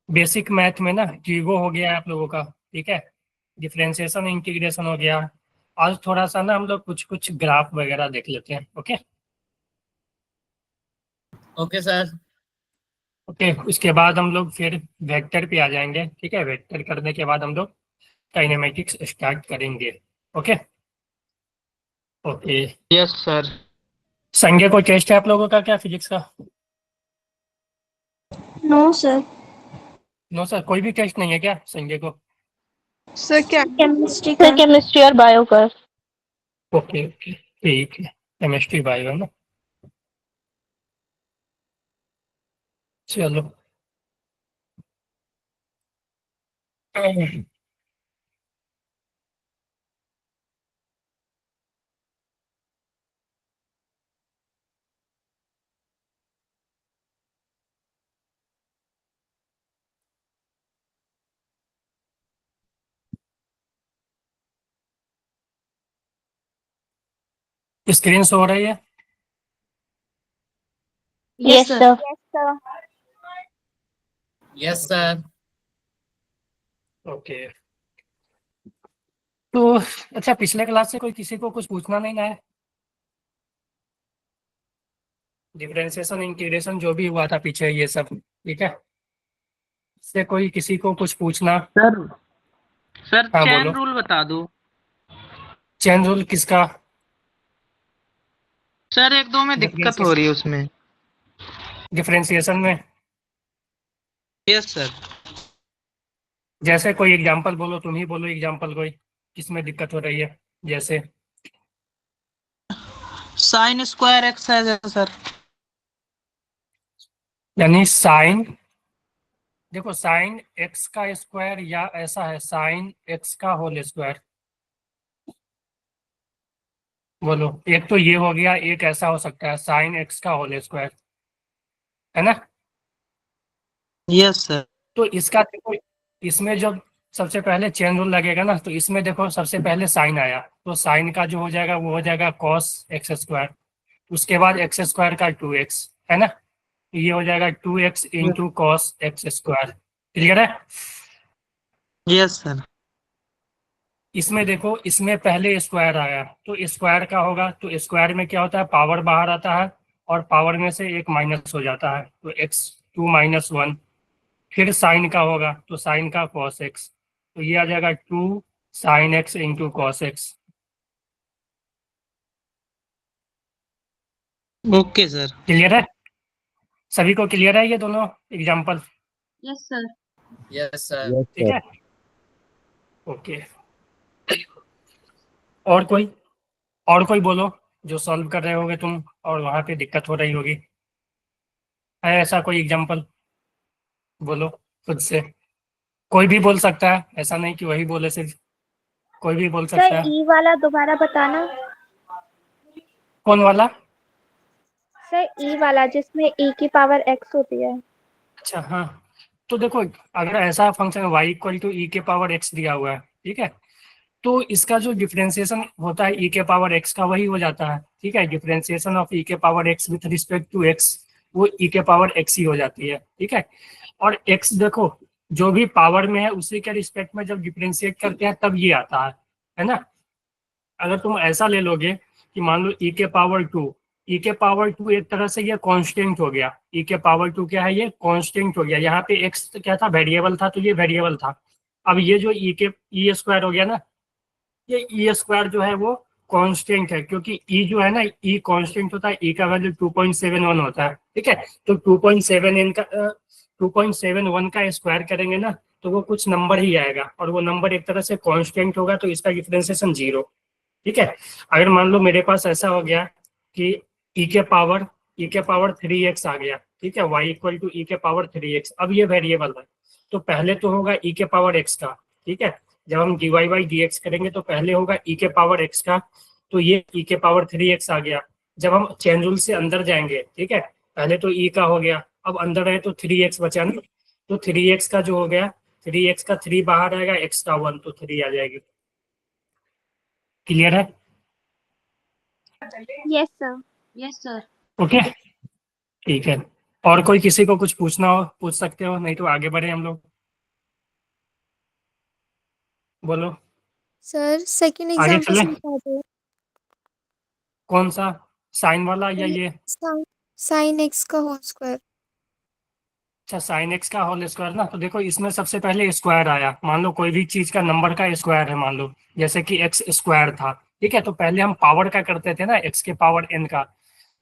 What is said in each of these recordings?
Basic math में ना zero हो गया है आप लोगों का। ठीक है, डिफरेंशिएशन इंटीग्रेशन हो गया। आज थोड़ा सा ना हम लोग कुछ कुछ ग्राफ वगैरह देख लेते हैं। ओके। Okay sir. ओके, उसके बाद हम लोग फिर वेक्टर पे आ जाएंगे। ठीक है, वेक्टर करने के बाद हम लोग काइनेमेटिक्स स्टार्ट करेंगे। Okay. Okay. Yes sir. Sanjay को टेस्ट है आप लोगों का क्या फिजिक्स का? No sir. नो सर, कोई भी टेस्ट नहीं है क्या संजय को? सर क्या केमिस्ट्री सर का? केमिस्ट्री और बायो का। ओके ओके, ठीक है। केमिस्ट्री बायो है ना? चलो। स्क्रीन शो हो रही है? Yes sir. Yes sir. Okay. तो अच्छा, पिछले क्लास से कोई किसी को कुछ पूछना नहीं ना है? डिफरेंशिएशन इंटीग्रेशन जो भी हुआ था पीछे ये सब, ठीक है, इससे कोई किसी को कुछ पूछना? सर सर हाँ चैन बोलो। रूल बता दो। चेन रूल किसका? सर एक दो में दिक्कत हो रही है उसमें। डिफरेंशिएशन में? Yes sir. जैसे कोई एग्जांपल बोलो, तुम ही बोलो एग्जांपल कोई, किसमें दिक्कत हो रही है? जैसे साइन स्क्वायर एक्स है सर। यानी साइन, देखो साइन एक्स का स्क्वायर या ऐसा है साइन एक्स का होल स्क्वायर। बोलो, एक तो ये हो गया, एक ऐसा हो सकता है साइन एक्स का होल स्क्वायर, है ना? Yes sir. तो इसका देखो, इसमें जब सबसे पहले चेन रूल लगेगा ना, तो इसमें देखो सबसे पहले साइन आया, तो साइन का जो हो जाएगा वो हो जाएगा कॉस एक्स स्क्वायर। उसके बाद एक्स स्क्वायर का 2x, है ना? तो ये हो जाएगा 2x into cos x square. Clear है? Yes sir. इसमें देखो, इसमें पहले स्क्वायर आया, तो स्क्वायर का होगा, तो स्क्वायर में क्या होता है, पावर बाहर आता है और पावर में से एक माइनस हो जाता है, तो x2 - 1। फिर साइन का होगा, तो साइन का कॉस एक्स, तो ये आ जाएगा 2 sin x into cos x. Okay sir. Clear है? सभी को क्लियर है ये दोनों example? Yes sir. Yes sir. ठीक है। ओके। और कोई, और कोई बोलो जो सॉल्व कर रहे होगे तुम और वहां पे दिक्कत हो रही होगी, है ऐसा कोई एग्जाम्पल? बोलो खुद से, कोई भी बोल सकता है, ऐसा नहीं कि वही बोले सिर्फ, कोई भी बोल सर सकता है। ई वाला दोबारा बताना। कौन वाला? सर ई वाला जिसमें ई की पावर एक्स होती है। अच्छा हाँ, तो देखो, अगर ऐसा फंक्शन y इक्वल टू ई के पावर एक्स दिया हुआ है, ठीक है, तो इसका जो डिफरेंशिएशन होता है ई के पावर एक्स का, वही हो जाता है। ठीक है, डिफरेंशिएशन ऑफ ई के power x with respect to x, वो ई के पावर एक्स ही हो जाती है। ठीक है, और एक्स देखो जो भी पावर में है उसी के रिस्पेक्ट में जब डिफरेंशिएट करते हैं तब ये आता है ना? अगर तुम ऐसा ले लोगे कि मान लो ई के पावर टू, ई के पावर टू एक तरह से ये कांस्टेंट हो गया, ई के पावर टू क्या है, ये कांस्टेंट हो गया। यहाँ पे एक्स क्या था, वेरिएबल था, तो ये वेरिएबल था। अब ये जो ई के ई स्क्वायर हो गया ना, ये ई स्क्वायर जो है वो कांस्टेंट है, क्योंकि ई जो है ना, ई कांस्टेंट होता है, ई का वैल्यू 2.71 होता है। ठीक है, तो 2.71 का स्क्वायर करेंगे ना, तो वो कुछ नंबर ही आएगा, और वो नंबर एक तरह से कांस्टेंट होगा, तो इसका डिफरेंशिएशन 0। ठीक है, अगर मान लो मेरे पास ऐसा हो गया कि e के पावर 3x आ गया, ठीक है, y इक्वल टू e के पावर 3x, अब ये वेरिएबल है, तो पहले तो होगा e के पावर x का। ठीक है, जब हम dy/dx करेंगे तो पहले होगा e के पावर x का, तो ये e के पावर 3x आ गया। जब हम चेन रूल से अंदर जाएंगे, ठीक है, पहले तो e का हो गया, अब अंदर है तो 3x बचा ना, तो 3x का जो हो गया, 3x का 3 बाहर आएगा, x का 1, तो 3 आ जाएगी। क्लियर है? Yes sir. Yes sir. Okay, ठीक है। और कोई किसी को कुछ पूछना हो पूछ सकते हो, नहीं तो आगे बढ़े हम लोग। बोलो। सर सेकंड आगे एग्जांपल चले। समझा दो। कौन सा, साइन वाला या ये? साइन एक्स का होल स्क्वायर। अच्छा, साइन एक्स का होल स्क्वायर ना, तो देखो इसमें सबसे पहले स्क्वायर आया। मान लो कोई भी चीज का नंबर का स्क्वायर है, मान लो जैसे कि एक्स स्क्वायर था, ठीक है, तो पहले हम पावर का करते थे ना, एक्स के पावर एन का।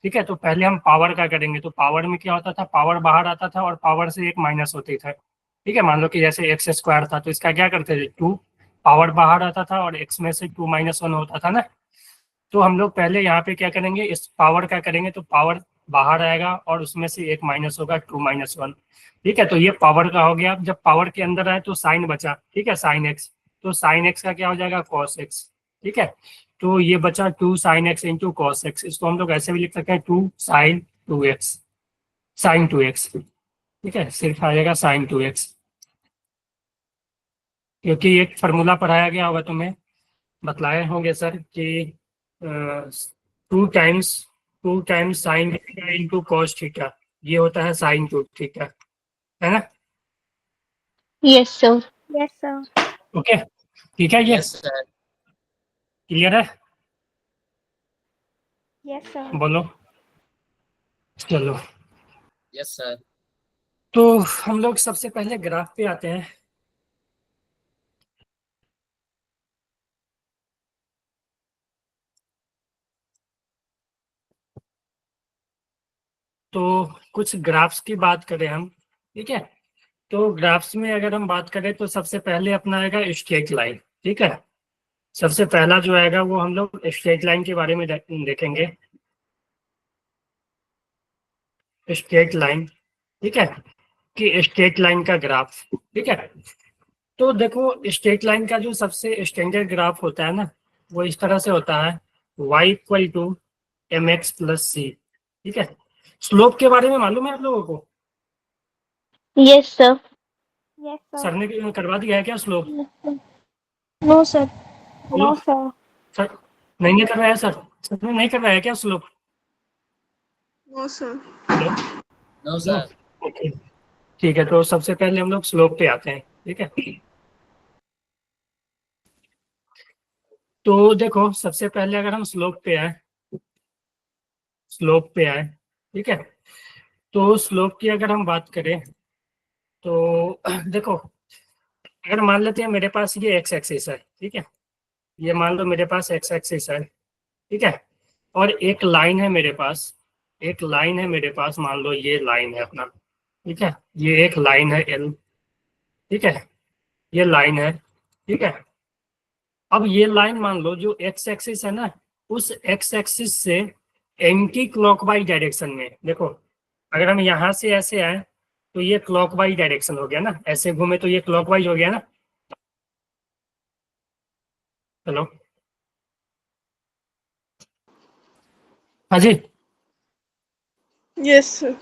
ठीक है, तो पहले हम पावर का करेंगे, तो पावर में क्या होता था, पावर बाहर आता था और पावर से एक माइनस होती था। ठीक है, मान लो कि जैसे एक्स स्क्वायर था तो इसका क्या करते थे, टू, पावर बाहर आता था और एक्स में से टू माइनस वन होता था ना। तो हम लोग पहले यहाँ पे क्या करेंगे, इस पावर का करेंगे तो पावर बाहर आएगा और उसमें से एक माइनस होगा, टू माइनस वन। ठीक है, तो ये पावर का हो गया। अब जब पावर के अंदर आए तो साइन बचा, ठीक है, साइन एक्स, तो साइन एक्स का क्या हो जाएगा, कॉस एक्स। ठीक है, तो ये बचा two sine x into cos x. इसको हम लोग ऐसे भी लिख सकते हैं, two sine two x, sine two x. ठीक है, सिर्फ आ जाएगा साइन टू एक्स, क्योंकि एक फार्मूला पढ़ाया गया होगा तुम्हें, बतलाए होंगे सर कि two times sine theta into cos theta, ये होता है साइन टू थीटा, है ना? Yes sir. Yes sir. Okay, ठीक है, ये Yes, sir. क्लियर है? Yes sir. बोलो। चलो, Yes, sir. तो हम लोग सबसे पहले ग्राफ पे आते हैं। तो कुछ ग्राफ्स की बात करें हम, ठीक है, तो ग्राफ्स में अगर हम बात करें तो सबसे पहले अपना आएगा स्ट्रेट लाइन। ठीक है, सबसे पहला जो आएगा वो हम लोग स्ट्रेट लाइन के बारे में देखेंगे। स्ट्रेट लाइन, ठीक है, कि स्ट्रेट लाइन का ग्राफ। ठीक है, तो देखो स्ट्रेट लाइन का जो सबसे स्टैंडर्ड ग्राफ होता है ना, वो इस तरह से होता है, y equal to m x plus c. ठीक है, स्लोप के बारे में मालूम है आप लोगों को? Yes sir. Yes sir sir. ने करवा दिया है क्या slope? No sir. No sir. Sir नहीं ने करवाया, सर ने नहीं करवाया क्या slope? No sir. Hello. No, no. sir. Okay, ठीक है, तो सबसे पहले हम लोग स्लोप पे आते हैं। ठीक है, तो देखो सबसे पहले अगर हम स्लोप पे आए, ठीक है, तो स्लोप की अगर हम बात करें तो देखो, अगर मान लेते हैं मेरे पास ये एक्स एक्सिस है, ठीक है, ये मान लो मेरे पास एक्स एक्सिस है, ठीक है, और एक लाइन है मेरे पास, मान लो ये लाइन है अपना, ठीक है, ये एक लाइन है एल, ठीक है, ये लाइन है, ठीक है। अब ये लाइन मान लो जो एक्स एक्सिस है ना, उस एक्स एक्सिस से एंटी क्लॉकवाइज डायरेक्शन में, देखो अगर हम यहाँ से ऐसे आए तो ये क्लॉकवाइज डायरेक्शन हो गया ना, ऐसे घूमे तो ये क्लॉकवाइज हो गया ना। हेलो, हाँ जी। Yes sir.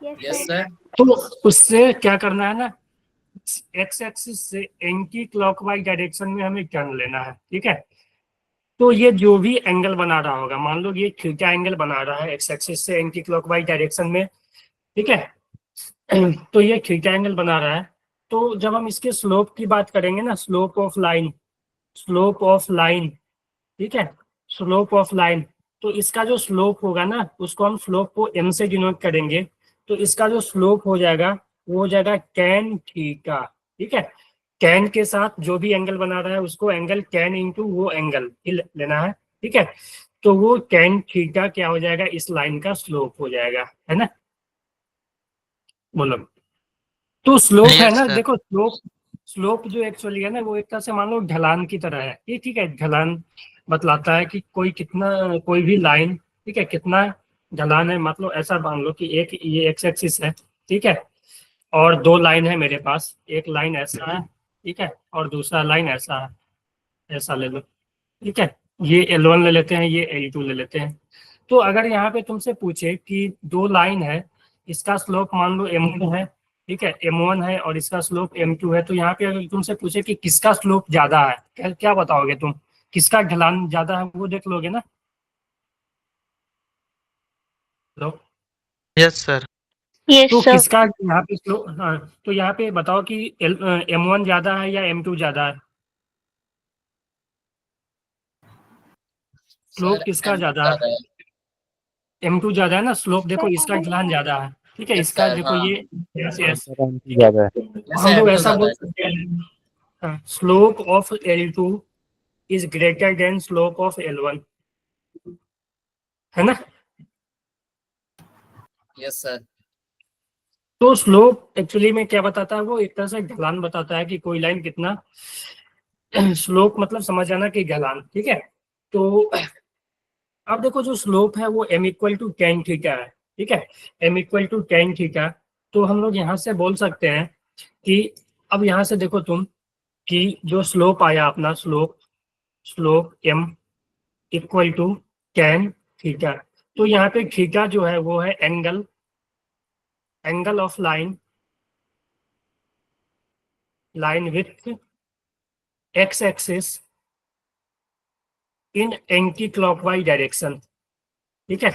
Yes Yes, sir. sir. तो उससे क्या करना है ना, एक्स एक्सिस से एंटी क्लॉकवाइज डायरेक्शन में हमें टर्न लेना है। ठीक है, तो ये जो भी एंगल बना रहा होगा, मान लो ये थीटा एंगल बना रहा है एक्स एक्सिस से एंटी क्लॉकवाइज डायरेक्शन में, ठीक है, तो ये थीटा एंगल बना रहा है। तो जब हम इसके स्लोप की बात करेंगे ना, स्लोप ऑफ लाइन, ठीक है, स्लोप ऑफ लाइन, तो इसका जो स्लोप होगा ना, उसको हम स्लोप को एम से डिनोट करेंगे, तो इसका जो स्लोप हो जाएगा वो हो जाएगा टेन थीटा। ठीक है, टेन के साथ जो भी एंगल बना रहा है उसको एंगल टेन इंटू वो एंगल ही लेना है। ठीक है, तो वो टेन थीटा क्या हो जाएगा, इस लाइन का स्लोप हो जाएगा, है ना? बोलो। तो स्लोप है यस ना, सर। देखो स्लोप जो एक्चुअली है ना, वो एक तरह से मान लो ढलान की तरह है। ये ठीक है, ढलान बतलाता है कि कोई भी लाइन, ठीक है, कितना ढलान है। मतलब ऐसा मान लो कि एक ये एक्स एक्सिस है, ठीक है, और दो लाइन है मेरे पास, एक लाइन ऐसा है, ठीक है, और दूसरा लाइन ऐसा है, ऐसा ले लो। ठीक है, ये L1 ले लेते हैं, ये L2 ले लेते हैं। तो अगर यहाँ पे तुमसे पूछे कि दो लाइन है, इसका स्लोप मान लो M1 है, ठीक है, M1 है और इसका स्लोप M2 है, तो यहाँ पे अगर तुमसे पूछे कि किसका स्लोप ज्यादा है, क्या बताओगे तुम? किसका ढलान ज्यादा है वो देख लोगे ना। लो, यस सर। Yes, तो sir. किसका यहाँ पे स्लोप, हाँ, तो यहाँ पे बताओ कि M1 ज्यादा है या M2 ज्यादा है? स्लोप सर किसका M2 ज्यादा ज्यादा है? है। M2 ज्यादा है ना स्लोप, देखो सर इसका M1 ढलान ज्यादा है, ठीक है, यस इसका सर, देखो हाँ। ये, यस यस, सर M2 ठीक है, ज्यादा है। यस हम सर, लोग M2 ऐसा ज्यादा बोल है। सकते हैं, slope of L2 is greater then slope of L1, है ना? Yes sir. तो स्लोप एक्चुअली में क्या बताता है, वो एक तरह से ढलान बताता है कि कोई लाइन कितना, स्लोप मतलब समझ आना कि ढलान, ठीक है। तो अब देखो जो स्लोप है वो m equal to tan theta है, ठीक है, m equal to tan theta. तो हम लोग यहाँ से बोल सकते हैं कि, अब यहाँ से देखो तुम, कि जो स्लोप आया अपना, slope slope m equal to tan theta. तो यहाँ पे थीटा जो है वो है angle, angle of line, line with x axis in anticlockwise direction, ठीक है,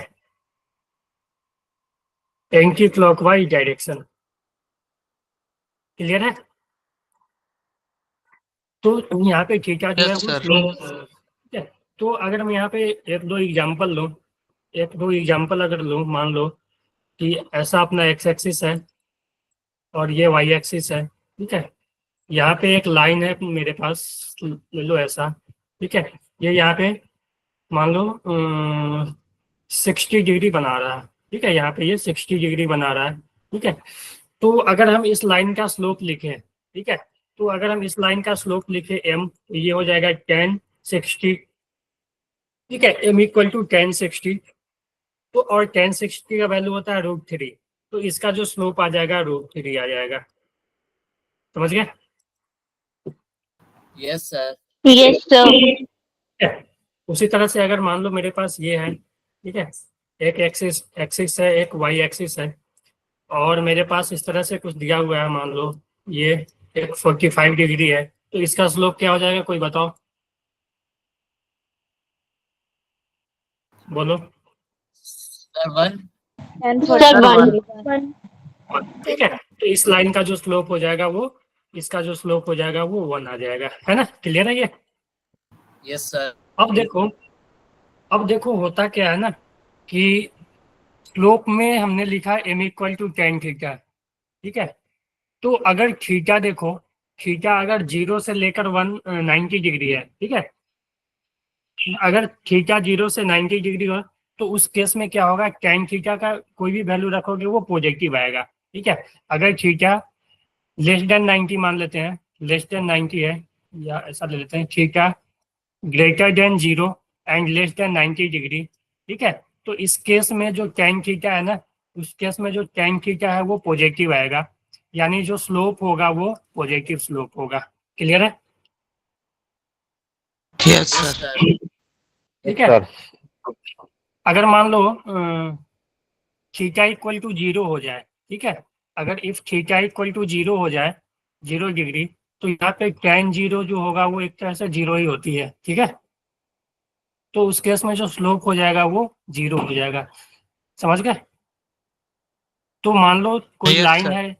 एंटी क्लॉकवाइज डायरेक्शन, क्लियर है? तो यहाँ पे थीटा जो है यस वो सर। स्लोप, ठीक है। तो अगर हम यहाँ पे एक दो एग्जांपल लूँ, एक दो एग्जांपल अगर लूँ, मान लो कि ऐसा अपना एक्स एक्सिस है और ये वाई एक्सिस है, ठीक है, यहाँ पे एक लाइन है मेरे पास, ले लो ऐसा, ठीक है, ये यहाँ पे मान लो 60 डिग्री बना रहा है, ठीक है, यहाँ पे ये 60 डिग्री बना रहा है, ठीक है। तो अगर हम इस लाइन का स्लोप लिखें, ठीक है, तो अगर हम इस लाइन का स्लोप लिखें m, तो ये हो जाएगा 1060, ठीक है, m इक्वल टू 1060। तो और 1060 का वैल्यू होता है √3, तो इसका जो स्लोप आ जाएगा √3 आ जाएगा, समझ गए? Yes sir. Yes, sir. ठीक है। उसी तरह से अगर मान लो मेरे पास ये है, ठीक है, एक एक्सिस एक्सिस है, एक वाई एक्सिस है, और मेरे पास इस तरह से कुछ दिया हुआ है, मान लो ये एक 45 डिग्री है, तो इसका स्लोप क्या हो जाएगा, कोई बताओ, बोलो। Sir 1। and Sir, 45 one. degree. One. ठीक है, तो इस लाइन का जो स्लोप हो जाएगा वो, इसका जो स्लोप हो जाएगा वो 1 आ जाएगा, है ना, क्लियर है ये? Yes sir. अब देखो, अब देखो होता क्या है ना, कि स्लोप में हमने लिखा m equal to tan theta, ठीक है। तो अगर थीटा देखो, थीटा अगर 0 से लेकर 190 डिग्री है, ठीक है, अगर थीटा 0 से 90 डिग्री हो, तो उस केस में क्या होगा, टेन थीटा का कोई भी वैल्यू रखोगे वो पॉजिटिव आएगा, ठीक है। अगर थीटा लेस देन 90 मान लेते हैं, लेस देन 90 है, या ऐसा ले लेते हैं, theta greater than 0 and less than 90 degree, ठीक है, तो इस केस में जो टेन थीटा है ना, उस केस में जो टेन थीटा है वो पॉजिटिव आएगा, यानी जो स्लोप होगा वो पॉजिटिव स्लोप होगा, क्लियर है? Yes yes sir. सर। ठीक है। सर अगर मान लो थीटा इक्वल टू 0 हो जाए, ठीक है, अगर इफ थीटा इक्वल टू 0 हो जाए, 0 डिग्री, तो यहाँ पे tan 0 जो होगा वो एक तरह से 0 ही होती है, ठीक है। तो उस केस में जो स्लोप हो जाएगा वो 0 हो जाएगा, समझ गए? तो मान लो कोई यस लाइन सर। है,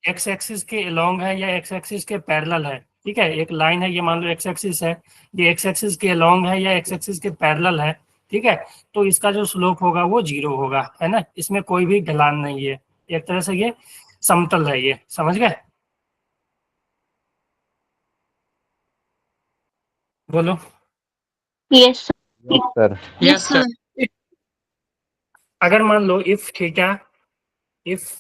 एक्स एक्सिस के अलोंग है या एक्स एक्सिस के पैरेलल है, ठीक है, एक लाइन है, ये मान लो एक्स एक्सिस है, ये एक्स एक्सिस के अलोंग है या एक्स एक्सिस के पैरेलल है, ठीक है, तो इसका जो स्लोप होगा वो 0 होगा, है ना, इसमें कोई भी ढलान नहीं है, एक तरह से ये समतल है, ये समझ गए? बोलो। Yes, sir. Sir yes sir. अगर मान लो if theta, if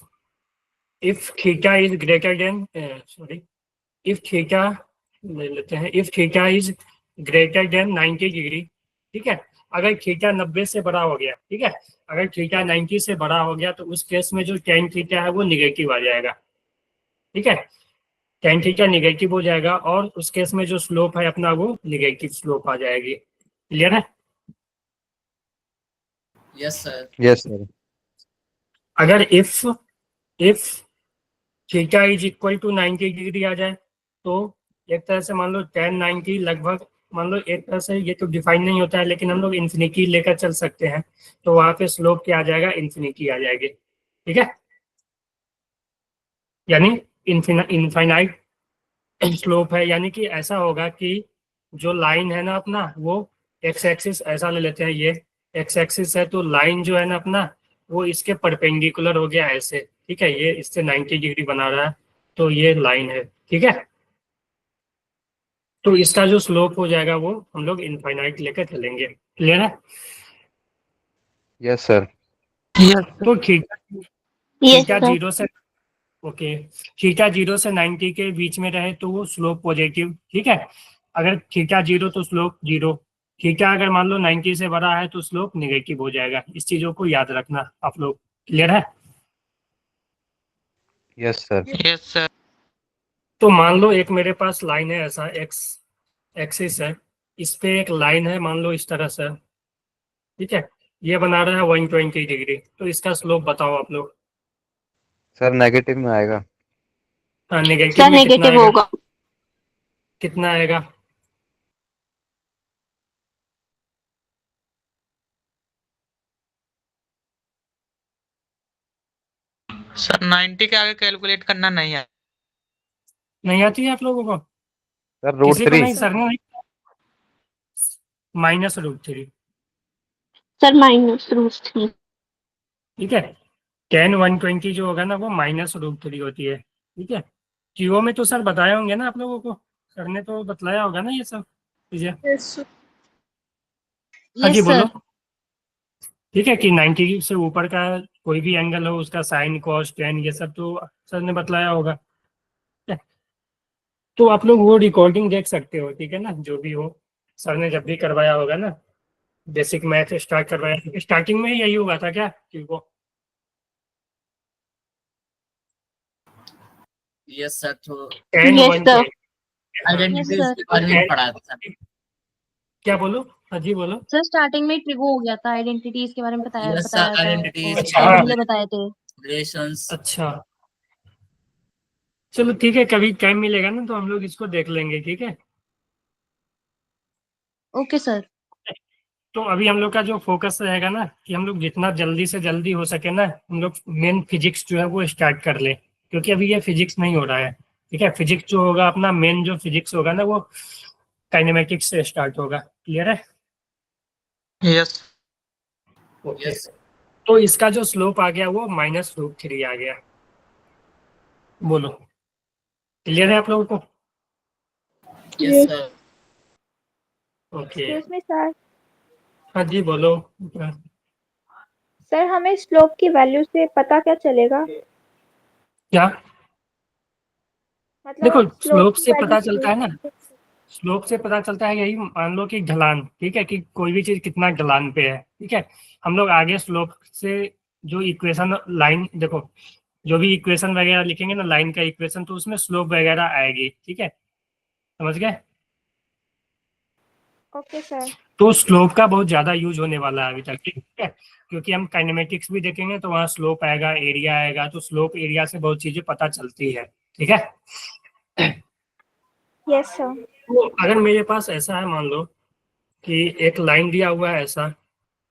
if theta is greater than, sorry, if theta ले लेते हैं, if theta is greater than 90 degree, ठीक है, अगर थीटा 90 से बड़ा हो गया, ठीक है, अगर थीटा 90 से बड़ा हो गया, तो उस केस में जो टेन थीटा है वो निगेटिव आ जाएगा, ठीक है, टेन थीटा निगेटिव हो जाएगा, और उस केस में जो स्लोप है अपना वो निगेटिव स्लोप आ जाएगी, क्लियर है? Yes sir. यस सर अगर if theta is equal to 90 degree आ जाए, तो एक तरह से मान लो 1090 लगभग, मान लो एक तरह से ये तो डिफाइन नहीं होता है, लेकिन हम लोग इन्फिनिटी लेकर चल सकते हैं, तो वहां पे स्लोप क्या आ जाएगा, इन्फिनिटी आ जाएगी, ठीक है। यानी इनफाइनाइट स्लोप है, यानी कि ऐसा होगा कि जो लाइन है ना अपना, वो एक्स एक्सिस ऐसा ले लेते हैं, ये एक्स एक्सिस है, तो लाइन जो है ना अपना, वो इसके परपेंडिकुलर हो गया ऐसे, ठीक है, ये इससे 90 डिग्री बना रहा है, तो ये लाइन है, ठीक है। तो इसका जो स्लोप हो जाएगा वो हम लोग इनफाइनाइट लेकर चलेंगे, क्लियर है। Yes sir. Yes, sir. तो theta Yes, theta sir. Zero से ओके, थीटा 0 से 90 के बीच में रहे तो वो स्लोप पॉजिटिव, ठीक है। अगर थीटा 0 तो स्लोप 0, थीटा अगर मान लो 90 से बड़ा है तो स्लोप निगेटिव हो जाएगा। इस चीजों को याद रखना आप लोग, क्लियर है। Yes sir. Yes, sir. तो मान लो एक मेरे पास लाइन है ऐसा, एक्स एक्सिस है, इस पे एक लाइन है मान लो इस तरह से, ठीक है, ये बना रहा है 120 डिग्री, तो इसका स्लोप बताओ आप लोग। सर नेगेटिव में आएगा। हाँ, नेगेटिव सर में कितना नेगेटिव आएगा, होगा। कितना आएगा। सर 90 के आगे कैलकुलेट करना नहीं है। नहीं आती है आप लोगों को, सर रूट किसी को 3। नहीं, सर ने नहीं, -√3, सर -√3। ठीक है। tan 120 जो होगा ना वो -√3 होती है, ठीक है। क्यूओ में तो सर बताए होंगे ना आप लोगों को, सर ने तो बतलाया होगा ना ये सब चीजें। हाँ जी यस बोलो। सर। ठीक है, कि 90 से ऊपर का कोई भी एंगल हो उसका साइन कॉस टेन ये सब तो सर ने बतलाया होगा, ठीक है? तो आप लोग वो रिकॉर्डिंग देख सकते हो, ठीक है ना, जो भी हो, सर ने जब भी करवाया होगा ना, बेसिक मैथ स्टार्ट करवाया, स्टार्टिंग में ही यही हुआ था क्या क्यूओ। Yes sir. तो tan Yes, sir. 120, हाँ, Yes, आइडेंटिटीज sir. के बारे में tan- पढ़ा था। क्या बोलो, हाँ जी बोलो। सर स्टार्टिंग में ट्रिगो हो गया था, आइडेंटिटीज के बारे में बताया यस बताया सर, था आइडेंटिटीज, और अच्छा, फॉर्मूले बताए थे। रिलेशंस। अच्छा, चलो ठीक है, कभी टाइम मिलेगा ना तो हम लोग इसको देख लेंगे, ठीक है। Okay sir. तो अभी हम लोग का जो फोकस रहेगा ना, कि हम लोग जितना जल्दी से जल्दी हो सके ना, हम लोग मेन फिजिक्स जो है वो स्टार्ट कर ले, क्योंकि अभी ये फिजिक्स नहीं हो रहा है, ठीक है। फिजिक्स जो होगा अपना, मेन जो फिजिक्स होगा ना वो काइनेमेटिक्स से स्टार्ट होगा, क्लियर है। Yes. ओके, यस तो इसका जो स्लोप आ गया वो -√3 आ गया, बोलो, क्लियर है आप लोगों को। Yes sir. Okay, excuse me sir. हाँ जी बोलो। सर हमें स्लोप की वैल्यू से पता क्या चलेगा, क्या, देखो मतलब स्लोप स्लोप की से वैल्यू पता चलता है ना, से। स्लोप से पता चलता है, यही मान लो कि ढलान, ठीक है, कि कोई भी चीज कितना ढलान पे है, ठीक है। हम लोग आगे स्लोप से जो इक्वेशन लाइन, देखो जो भी इक्वेशन वगैरह लिखेंगे ना, लाइन का इक्वेशन, तो उसमें स्लोप वगैरह आएगी, ठीक है, समझ गए। Okay sir. तो स्लोप का बहुत ज्यादा यूज होने वाला है अभी तक, ठीक है, क्योंकि हम काइनेमेटिक्स भी देखेंगे तो वहाँ स्लोप आएगा, एरिया आएगा, तो स्लोप एरिया से बहुत चीजें पता चलती है, ठीक है। Yes sir. तो अगर मेरे पास ऐसा है, मान लो कि एक लाइन दिया हुआ है ऐसा,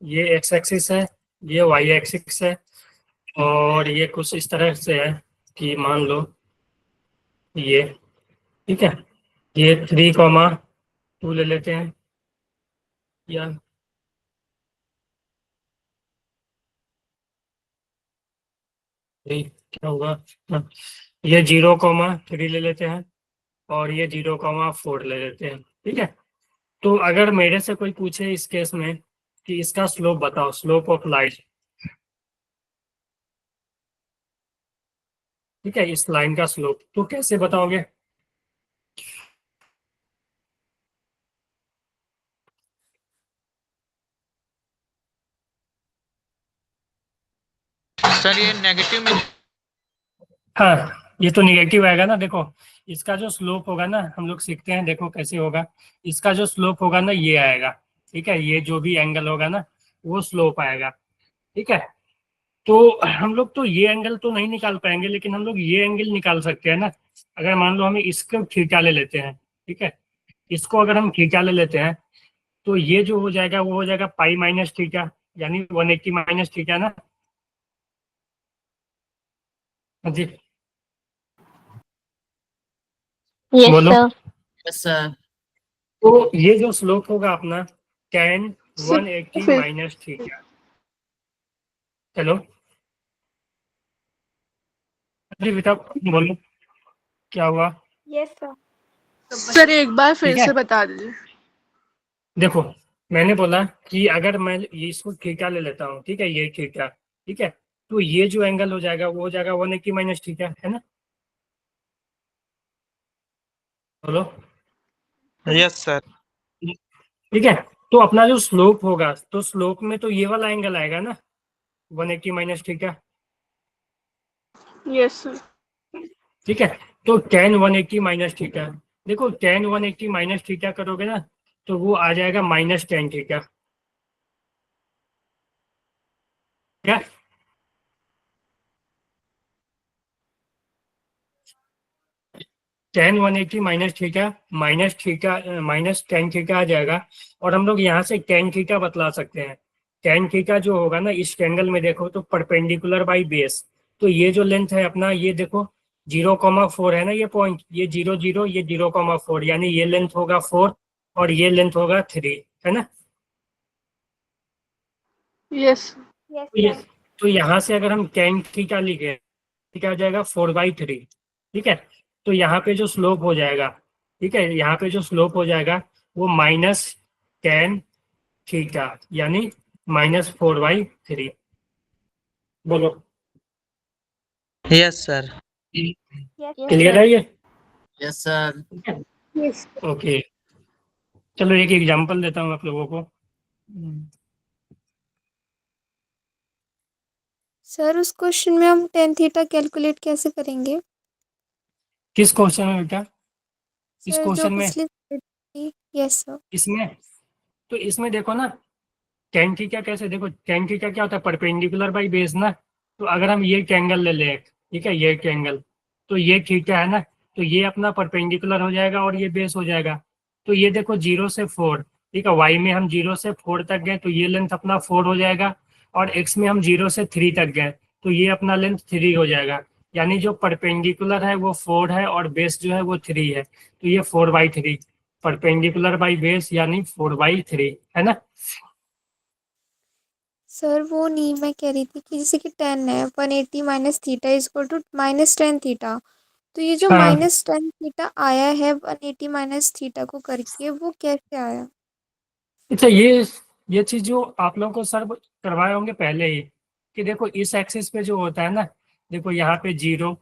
ये एक्स एक्सिस है, ये वाई एक्सिस है, और ये कुछ इस तरह से है कि मान लो ये, ठीक है, ये 3,2 ले लेते हैं, या क्या हुआ, हाँ, ये 0,3 ले लेते हैं, और ये 0,4 ले लेते हैं, ठीक है। तो अगर मेरे से कोई पूछे इस केस में कि इसका स्लोप बताओ, स्लोप ऑफ लाइट, ठीक है, इस लाइन का स्लोप, तो कैसे बताओगे। सर ये नेगेटिव में। हाँ, ये तो निगेटिव आएगा ना, देखो इसका जो स्लोप होगा ना, हम लोग सीखते हैं, देखो कैसे होगा। इसका जो स्लोप होगा ना ये आएगा, ठीक है, ये जो भी एंगल होगा ना वो स्लोप आएगा, ठीक है। तो हम लोग तो ये एंगल तो नहीं निकाल पाएंगे, लेकिन हम लोग ये एंगल निकाल सकते हैं ना। अगर मान लो हमें इसको थीटा ले लेते हैं, ठीक है, इसको अगर हम थीटा ले लेते हैं, तो ये जो हो जाएगा वो हो जाएगा पाई माइनस थीटा, यानी 180 माइनस थीटा ना। हाँ जी, Yes, बोलो। sir. Yes, sir. तो ये जो स्लोप होगा अपना tan Sir, 180 फिर माइनस थीटा। चलो अरे बेटा बोलो क्या हुआ। Yes sir. सर एक बार फिर ठीक है से बता दीजिए। देखो मैंने बोला कि अगर मैं ये इसको थीटा ले लेता हूँ, ठीक है, ये थीटा, ठीक है, तो ये जो एंगल हो जाएगा वो हो जाएगा 180 माइनस थीटा, है ना। बोलो। Yes sir. ठीक है, तो अपना जो स्लोप होगा तो स्लोप में तो ये वाला एंगल आएगा ना 180 माइनस थीटा। Yes sir. ठीक है, तो tan 180 माइनस थीटा, देखो tan 180 माइनस थीटा करोगे ना तो वो आ जाएगा माइनस tan थीटा। क्या tan 180 minus theta minus tan theta आ जाएगा। और हम लोग यहाँ से tan थीटा बतला सकते हैं। tan थीटा जो होगा ना इस एंगल में देखो तो परपेंडिकुलर बाई बेस, तो ये जो लेंथ है अपना ये देखो 0,4 है ना, ये पॉइंट, ये 0 0 ये 0,4 यानी ये लेंथ होगा 4 और ये लेंथ होगा 3, है ना। यस यस तो ये सर। तो यहाँ से अगर हम tan थीटा लिखे क्या आ जाएगा 4/3। ठीक है, तो यहाँ पे जो स्लोप हो जाएगा, ठीक है, यहाँ पे जो स्लोप हो जाएगा वो माइनस tan थीटा यानी -4/3। बोलो यस सर। यस क्लियर है ये। Yes, sir. यस ओके चलो एक एग्जांपल देता हूँ आप लोगों को। सर उस क्वेश्चन में हम टेन थीटा कैलकुलेट कैसे करेंगे? किस क्वेश्चन में बेटा? इस सर जो क्वेश्चन में? पिछली यस सर। इसमें? तो इसमें देखो ना tan थीटा कैसे, देखो tan थीटा क्या होता है परपेंडिकुलर बाई बेस ना। तो अगर हम ये एंगल ले लें, ठीक है, ये एंगल, तो ये थीटा है ना, तो ये अपना परपेंडिकुलर हो जाएगा और ये बेस हो जाएगा। तो ये देखो 0 से 4, ठीक है, y में हम 0 से 4 तक गए तो ये लेंथ अपना 4 हो जाएगा और x में हम 0 से 3 तक गए तो ये अपना लेंथ 3 हो जाएगा। यानी जो परपेंडिकुलर है वो 4 है और बेस जो है वो 3 है, तो ये 4/3 परपेंडिकुलर बाई बेस यानी 4/3, है ना। सर वो नहीं, मैं कह रही थी कि जैसे कि 10 है, 180 minus theta is equal to -10 theta, तो ये जो हाँ -10 थीटा आया है 180 माइनस थीटा को करके वो कैसे आया? अच्छा ये चीज जो आप लोगों को सर करवाए होंगे पहले ही कि देखो इस एक्सिस पे जो होता है ना, देखो यहाँ पे 0,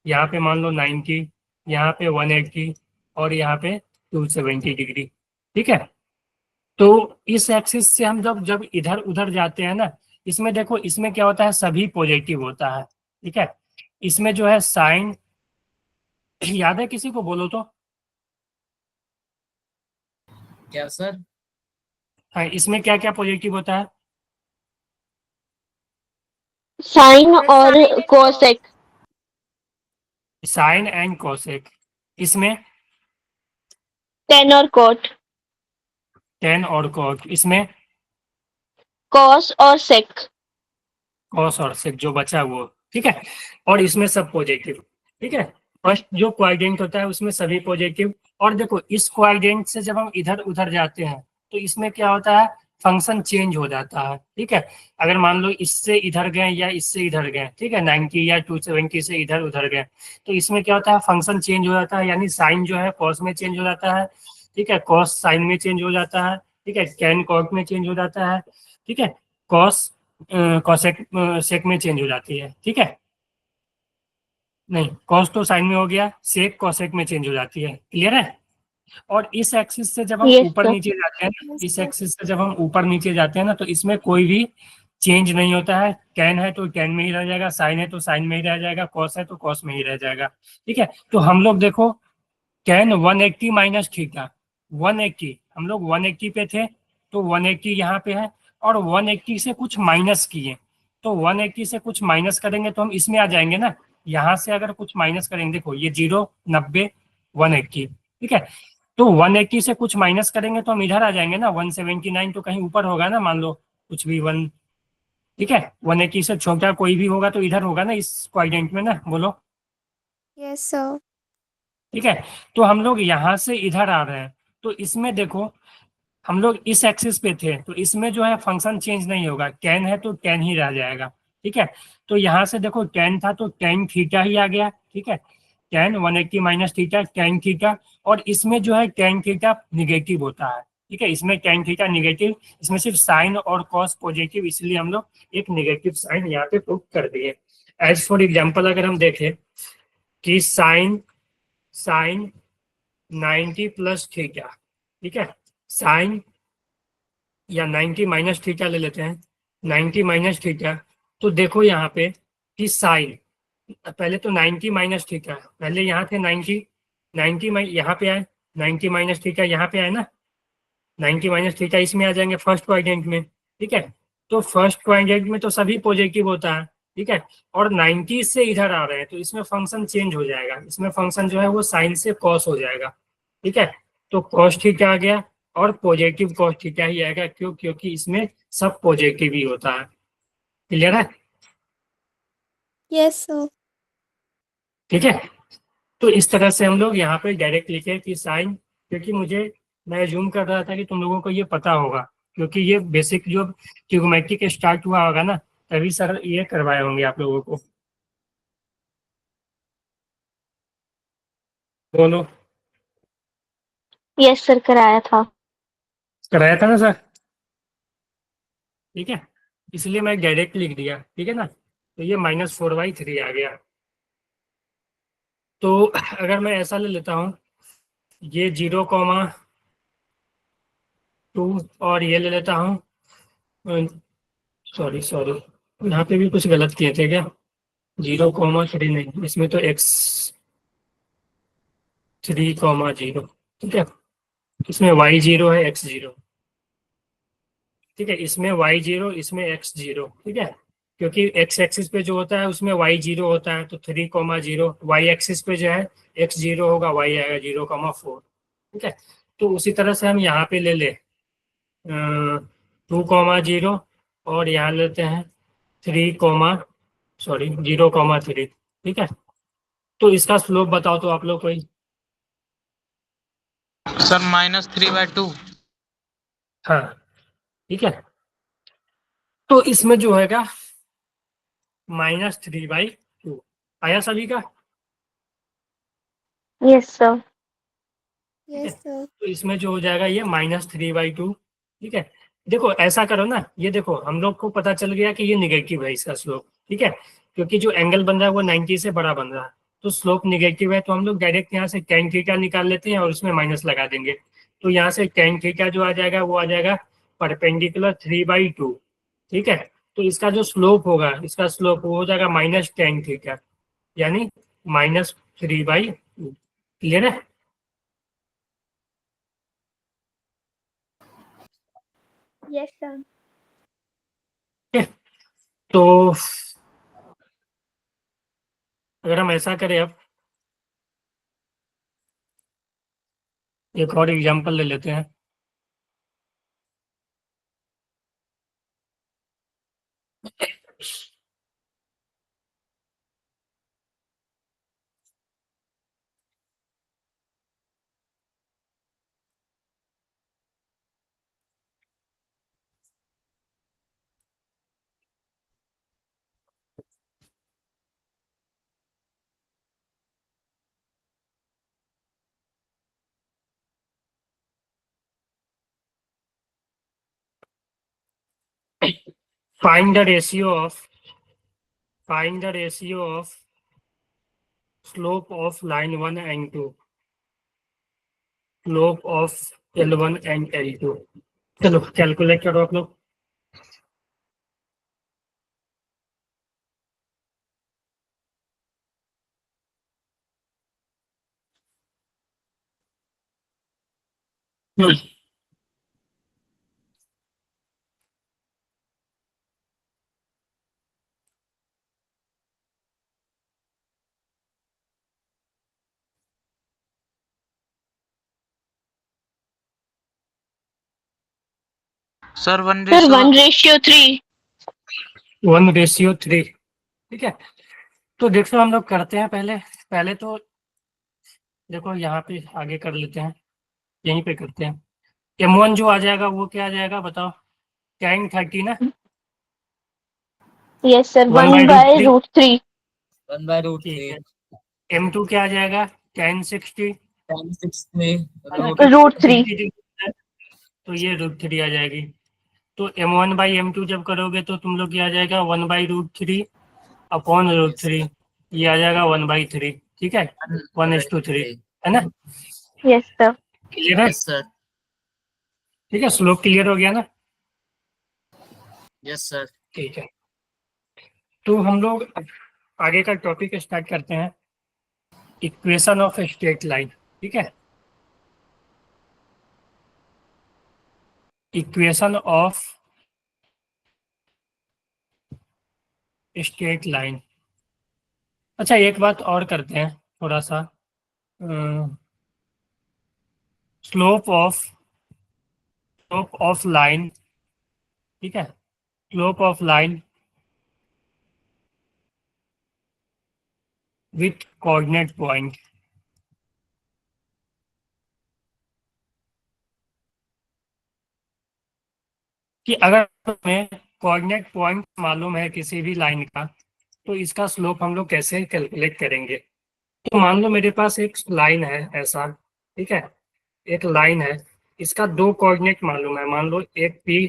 यहाँ पे मान लो 90, यहाँ पे 180 और यहाँ पे 270 डिग्री। ठीक है, तो इस एक्सिस से हम जब जब इधर उधर जाते हैं ना, इसमें देखो इसमें क्या होता है सभी पॉजिटिव होता है। ठीक है, इसमें जो है साइन याद है किसी को, बोलो तो। क्या sir? हाँ, इसमें क्या क्या पॉजिटिव होता है? Sine और cosec. Sine and cosec. इसमें Tan और cot. टेन और कोट। इसमें Cos और sec. कॉस और सेक जो बचा वो। ठीक है, और इसमें सब पॉजिटिव। ठीक है, फर्स्ट जो क्वाड्रेंट होता है उसमें सभी पॉजिटिव। और देखो इस क्वाड्रेंट से जब हम इधर उधर जाते हैं तो इसमें क्या होता है फंक्शन चेंज हो जाता है। ठीक है, अगर मान लो इससे इधर गए या इससे इधर गए, ठीक है, 90 या 270 से इधर उधर गए तो इसमें क्या होता है फंक्शन चेंज हो जाता है, यानी साइन जो है कॉस में चेंज हो जाता है। ठीक है, कॉस साइन में चेंज हो जाता है। ठीक है, टेन कॉट में चेंज हो जाता है। ठीक है, कॉस कॉसेक सेक में चेंज हो जाती है। ठीक है, नहीं कॉस तो साइन में हो गया, सेक कॉसेक में चेंज हो जाती है। क्लियर है। और इस एक्सिस से जब हम Yes, ऊपर sir. नीचे जाते हैं ना, Yes, इस sir. एक्सिस से जब हम ऊपर नीचे जाते हैं ना तो इसमें कोई भी चेंज नहीं होता है। टेन है तो टेन में ही रह जाएगा, साइन है तो साइन में ही रह जाएगा, कॉस है तो कॉस में ही रह जाएगा। ठीक है, तो हम लोग देखो टेन 180 माइनस थीटा 180, हम लोग 180 पे थे तो 180 यहाँ पे है और 180 से कुछ माइनस किए तो 180 से कुछ माइनस करेंगे तो हम इसमें आ जाएंगे ना। यहाँ से अगर कुछ माइनस करेंगे, देखो ये 0 90 180। ठीक है, तो 180 से कुछ माइनस करेंगे तो हम इधर आ जाएंगे ना 179, तो कहीं ऊपर होगा ना, मान लो कुछ भी 1। ठीक है, 180 से छोटा कोई भी होगा तो इधर होगा ना इस क्वाड्रेंट में ना, बोलो। Yes sir. ठीक है। तो हम लोग यहाँ से इधर आ रहे हैं, तो इसमें देखो हम लोग इस एक्सिस पे थे, तो इसमें जो है फंक्शन चेंज नहीं होगा, टेन है तो टेन ही रह जाएगा। ठीक है। तो यहाँ से देखो टेन था तो टेन थीटा ही आ गया। ठीक है, ten 180 minus theta tan theta, और इसमें जो है टेन थीटा निगेटिव होता है। ठीक है, इसमें टेन थीटा निगेटिव, इसमें सिर्फ साइन और कॉस पॉजिटिव, इसलिए हम लोग एक निगेटिव साइन यहाँ पे प्रूव कर दिए। एज फॉर एग्जाम्पल अगर हम देखें कि साइन साइन 90 प्लस थीटा, ठीक है, साइन या 90 माइनस थीटा ले लेते हैं, 90 माइनस थीटा, तो देखो यहाँ पे कि साइन, पहले तो 90 माइनस थीटा, पहले यहाँ थे 90, 90 यहाँ पे आए, 90 माइनस थीटा यहाँ पे आए ना, 90 माइनस थीटा इसमें आ जाएंगे फर्स्ट क्वाड्रेंट में। ठीक है, तो फर्स्ट क्वाड्रेंट में तो सभी पॉजिटिव होता है। ठीक है, और 90 से इधर आ रहे हैं तो इसमें फंक्शन चेंज हो जाएगा, इसमें फंक्शन जो है वो साइन से कॉस हो जाएगा। ठीक है, तो कॉस थीटा आ गया और पॉजिटिव कॉस थीटा ही आएगा, क्यों? क्योंकि इसमें सब पॉजिटिव ही होता है। क्लियर है? Yes sir. ठीक है, तो इस तरह से हम लोग यहाँ पे डायरेक्ट लिखे कि साइन, क्योंकि मैं जूम कर रहा था कि तुम लोगों को ये पता होगा, क्योंकि ये बेसिक जो ट्रिग्नोमेट्री के स्टार्ट हुआ होगा ना, तभी सर ये करवाए होंगे आप लोगों को। बोलो। यस सर, कराया था। कराया था ना सर? ठीक है, इसलिए मैं डायरेक्ट लिख दिया। ठीक है ना, तो ये -4/3 आ गया। तो अगर मैं ऐसा ले लेता हूँ, ये 0,2 और ये ले लेता हूँ, सॉरी सॉरी, यहाँ पे भी कुछ गलत किए थे क्या? 0,3 नहीं, इसमें तो x3,0। ठीक है, इसमें y0 है, x0। ठीक है, इसमें y0, इसमें x0। ठीक है, क्योंकि x एक्सिस पे जो होता है उसमें y0 होता है, तो 3,0, y एक्सिस पे जो है x0 होगा, y आएगा 0,4। ठीक है, तो उसी तरह से हम यहाँ पे ले ले 2,0 और यहाँ लेते हैं 0,3। ठीक है, तो इसका स्लोप बताओ तो आप लोग कोई। सर -3/2। हाँ, ठीक है, तो इसमें जो हैगा -3/2 आया सभी का। Yes sir. Yes sir. तो इसमें जो हो जाएगा ये -3/2। ठीक है, देखो ऐसा करो ना, ये देखो हम लोग को पता चल गया कि ये निगेटिव है इसका स्लोप। ठीक है, क्योंकि जो एंगल बन रहा है वो 90 से बड़ा बन रहा है, तो स्लोप निगेटिव है, तो हम लोग डायरेक्ट यहाँ से tan थीटा निकाल लेते हैं और उसमें माइनस लगा देंगे। तो यहाँ से tan थीटा जो आ जाएगा वो आ जाएगा परपेंडिकुलर 3/2। ठीक है, तो इसका जो स्लोप होगा, इसका स्लोप वो हो जाएगा -tan थीटा, यानी -3/2। क्लियर है? Yes sir. तो अगर हम ऐसा करें, अब एक और एग्जांपल ले लेते हैं। Find the ratio of slope of line 1 and 2, slope of L1 and L2। चलो कैलकुलेट करो आप लोग। Sir sir 1:3। 1:3। ठीक है, तो देखो हम लोग करते हैं, पहले तो देखो यहाँ पे आगे कर लेते हैं, यहीं पे करते हैं। M1 जो आ जाएगा वो क्या आ जाएगा बताओ, tan 30 ना, Yes, sir. 1 1 by by root 3, root 3. 1 by root ठीक 3. है। M2 क्या आ जाएगा, tan 60, Tan 60 root Root 3. 60 तो ये √3 आ जाएगी। तो M1 by M2 जब करोगे तो तुम लोग क्या आ जाएगा, 1 by √3 अपॉन √3, ये आ जाएगा 1/3, ठीक है, 1:3, है ना, Yes, sir. क्लियर है, Yes sir. ठीक है, स्लोप क्लियर हो गया ना, Yes sir. ठीक है। तो हम लोग आगे का टॉपिक स्टार्ट करते हैं, इक्वेशन ऑफ स्ट्रेट लाइन, ठीक है, इक्वेशन ऑफ स्ट्रेट लाइन। अच्छा एक बात और करते हैं थोड़ा सा, स्लोप ऑफ लाइन, ठीक है, slope of line with coordinate point. कि अगर हमें कोऑर्डिनेट पॉइंट मालूम है किसी भी लाइन का, तो इसका स्लोप हम लोग कैसे कैलकुलेट करेंगे। तो मान लो मेरे पास एक लाइन है ऐसा, ठीक है, एक लाइन है, इसका दो कोऑर्डिनेट मालूम है, मान लो एक पी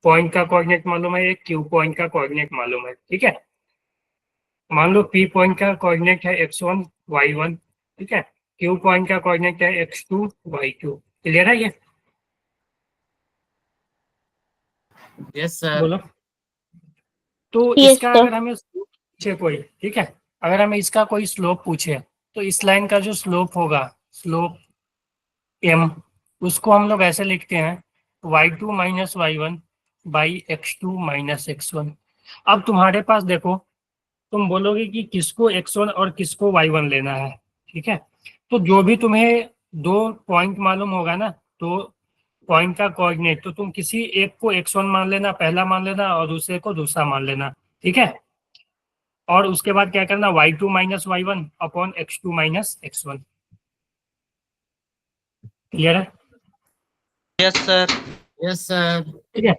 पॉइंट का कोऑर्डिनेट मालूम है, एक क्यू पॉइंट का कोऑर्डिनेट मालूम है, ठीक है। मान लो पी पॉइंट का कोऑर्डिनेट है x1 y1, ठीक है, क्यू पॉइंट का कोऑर्डिनेट है x2 y2, क्लियर है ये, Yes sir. बोलो। तो Yes, इसका sir. अगर हमें स्लोप पूछे कोई, ठीक है, अगर हमें इसका कोई स्लोप पूछे, तो इस लाइन का जो स्लोप होगा, स्लोप m, उसको हम लोग ऐसे लिखते हैं y2 minus y1 by x2 minus x1। अब तुम्हारे पास देखो, तुम बोलोगे कि किसको x1 और किसको y1 लेना है, ठीक है, तो जो भी तुम्हें दो पॉइंट मालूम होगा ना, तो पॉइंट का कोऑर्डिनेट, तो तुम किसी एक को x1 मान लेना, पहला मान लेना, और दूसरे को दूसरा मान लेना, ठीक है, और उसके बाद क्या करना, y2 minus y1 upon x2 minus x1, clear है, यस सर। Yes sir. ठीक है।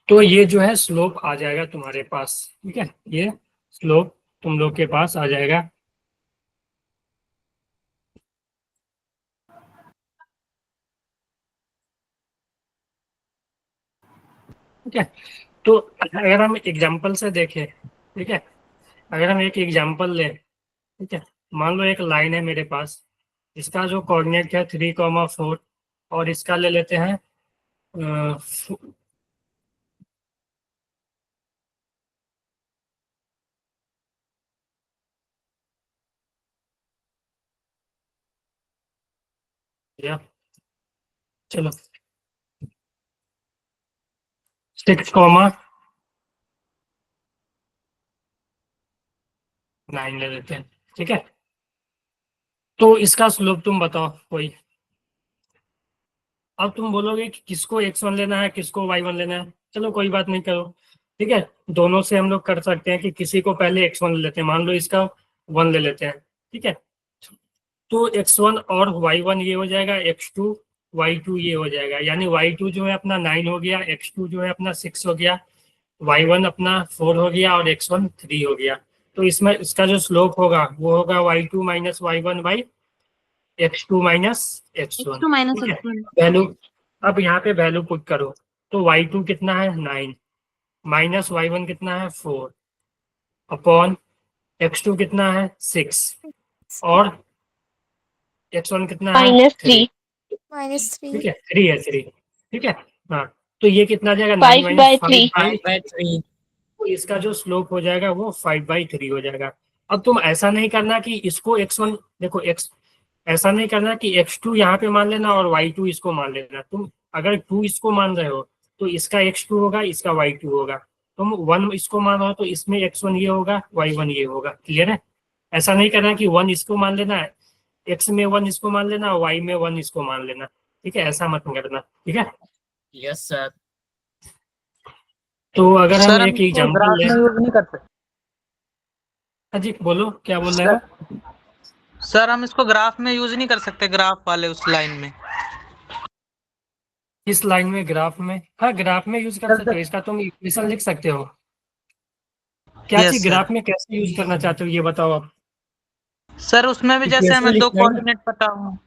तो ये जो है स्लोप आ जाएगा तुम्हारे पास, ठीक है, ये स्लोप तुम लोग के पास आ जाएगा। ठीक है, तो अगर हम एग्जांपल से देखें, ठीक है, अगर हम एक एग्जांपल लें, ठीक है, मान लो एक लाइन है मेरे पास, इसका जो कोऑर्डिनेट है 3,4, और इसका ले लेते हैं या चलो 6,9 ले लेते हैं, ठीक है। तो इसका स्लोप तुम बताओ कोई। अब तुम बोलोगे कि किसको x1 लेना है, किसको y1 लेना है, चलो कोई बात नहीं, करो, ठीक है, दोनों से हम लोग कर सकते हैं कि किसी को पहले x1 ले लेते हैं, मान लो इसका 1 ले लेते हैं, ठीक है, तो x1 और y1 ये हो जाएगा, x2 y2 ये हो जाएगा, यानी y2 जो है अपना 9 हो गया, x2 जो है अपना 6 हो गया, y1 अपना 4 हो गया, और x1 3 हो गया। तो इसमें इसका जो स्लोप होगा वो होगा y2 minus y1 by x2 minus x1, x2 minus ठीक है। x1. वैल्यू, अब यहाँ पे वैल्यू पुट करो, तो y2 कितना है 9, माइनस y1 कितना है 4, अपॉन x2 कितना है 6, और x1 कितना है -3. 3, ठीक -3 है, 3 है 3, ठीक है, हाँ, तो ये कितना आ जाएगा 9 5 by माइनस 3. 5/3. तो इसका जो स्लोप हो जाएगा वो 5/3 हो जाएगा। अब तुम ऐसा नहीं करना कि इसको x1, देखो x, ऐसा नहीं करना कि x2 यहाँ पे मान लेना और y2 इसको मान लेना, तुम अगर 2 इसको मान रहे हो तो इसका x2 होगा, इसका y2 होगा, तुम 1 इसको मान रहे हो तो इसमें x1 ये होगा, y1 ये होगा, क्लियर है। ऐसा नहीं करना कि 1 इसको मान लेना, x में 1 इसको मान लेना, y में 1 इसको मान लेना, ठीक है, ऐसा मत करना, ठीक है। Yes sir. तो अगर हम सर एक एग्जाम्पल ग्राफ में लें, यूज नहीं करते। हाँ जी बोलो क्या बोल रहे हो। सर हम इसको ग्राफ में यूज नहीं कर सकते, ग्राफ वाले उस लाइन में। इस लाइन में ग्राफ में, हाँ ग्राफ में यूज कर सकते हो, इसका तुम इक्वेशन लिख सकते हो। क्या Yes, चीज sir. ग्राफ में कैसे यूज करना चाहते हो ये बताओ आप। सर उसमें भी जैसे Equation हमें 2 लिखना है ना? कोऑर्डिनेट पता हो।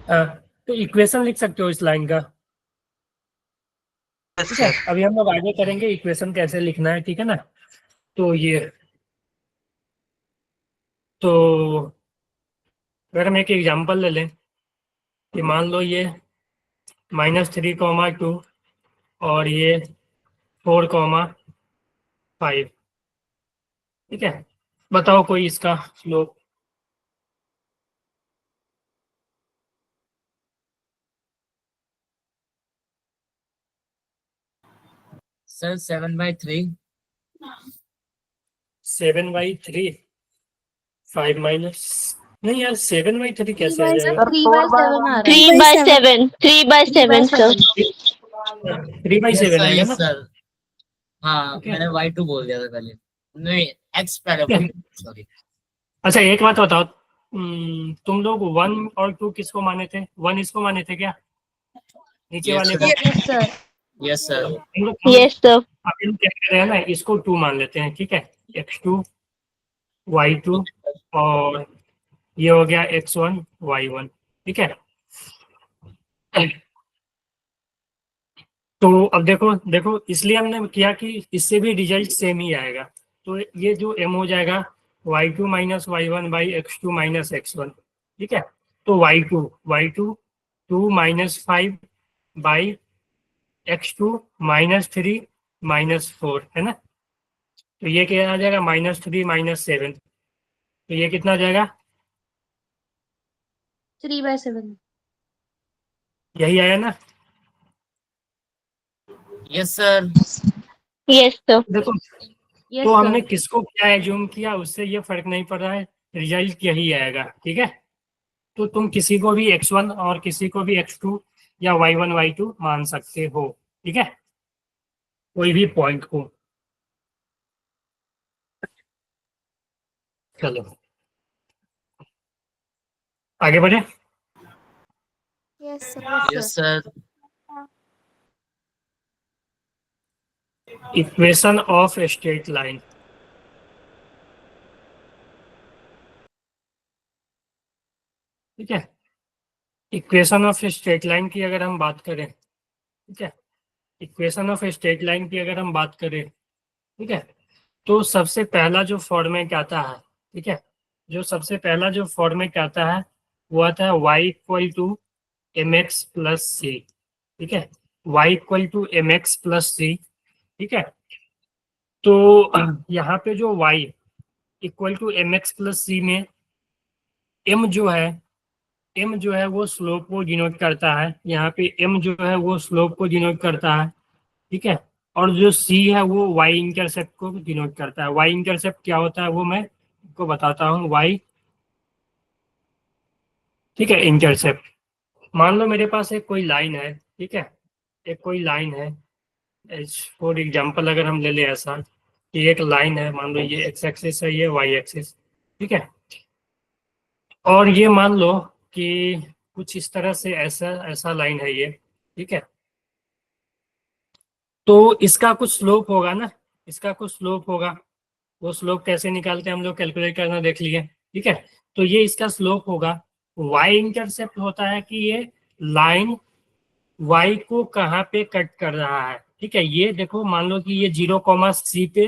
हाँ, तो इक्वेशन लिख सकते हो इस लाइन का। Yes, ठीक है, sir. अभी हम लोग आगे करेंगे इक्वेशन कैसे लिखना है, ठीक है ना। तो ये, तो अगर हम एक एग्जांपल ले लें कि मान लो ये -3, 2 और ये 4, 5, ठीक है। बताओ कोई इसका स्लोप। सर 7/3। 7/3, 5 माइनस, नहीं यार 7/3 कैसे आ 3/7 जाएगा? 3/7 आ रहा है। 3/7 3/7 सर 3/7 आएगा यस ना। सर। हाँ Okay. मैंने y2 बोल दिया था पहले, नहीं x पहले Okay. बोल, सॉरी। अच्छा एक बात बताओ, तुम लोग 1 और 2 किसको माने थे? 1 इसको माने थे क्या, नीचे Yes, वाले sir. को? Yes sir. Yes sir. Yes sir अभी हम क्या कर रहे हैं ना, इसको 2 मान लेते हैं, ठीक है। x2 y2 और ये हो गया x1 y1, ठीक है। तो अब देखो देखो, इसलिए हमने किया कि इससे भी रिजल्ट सेम ही आएगा। तो ये जो m हो जाएगा y2 minus y1 by x2 minus x1, ठीक है। तो y2 2 माइनस 5 बाई x2 -3 -4, है ना। तो ये क्या आ जाएगा -3 -7, तो ये कितना आ जाएगा? 3/7 यही आया ना। Yes sir. यस सर देखो, यस तो हमने सर। किसको क्या एज्यूम किया उससे ये फर्क नहीं पड़ रहा है, रिजल्ट यही आएगा, ठीक है। तो तुम किसी को भी x1 और किसी को भी x2 या y1 y2 मान सकते हो, ठीक है, कोई भी पॉइंट को। चलो आगे बढ़े। Yes sir yes sir. Equation of straight line, ठीक है। इक्वेशन ऑफ स्ट्रेट लाइन की अगर हम बात करें, ठीक है, इक्वेशन ऑफ स्ट्रेट लाइन की अगर हम बात करें, ठीक है, तो सबसे पहला जो फॉर्मेट आता है, ठीक है, जो सबसे पहला जो फॉर्मेट आता है वो आता है y equal to mx plus c, ठीक है, y equal to mx plus c, ठीक है। तो यहाँ पे जो y equal to mx plus c में m जो है वो स्लोप को डिनोट करता है, यहाँ पे m जो है वो स्लोप को डिनोट करता है, ठीक है। और जो c है वो y इंटरसेप्ट को डिनोट करता है। y इंटरसेप्ट क्या होता है वो मैं आपको बताता हूँ। y, ठीक है, इंटरसेप्ट। मान लो मेरे पास एक कोई लाइन है, ठीक है, एक कोई लाइन है, फॉर एग्जांपल अगर हम ले ले ऐसा कि एक लाइन है, मान लो ये x एक्सिस है, ये y एक्सिस, ठीक है। और ये मान लो कि कुछ इस तरह से ऐसा ऐसा लाइन है ये, ठीक है। तो इसका कुछ स्लोप होगा ना, इसका कुछ स्लोप होगा। वो स्लोप कैसे निकालते हैं हम लोग कैलकुलेट करना देख लिए, ठीक है। तो ये इसका स्लोप होगा। y इंटरसेप्ट होता है कि ये लाइन y को कहाँ पे कट कर रहा है, ठीक है। ये देखो मान लो कि ये 0,c पे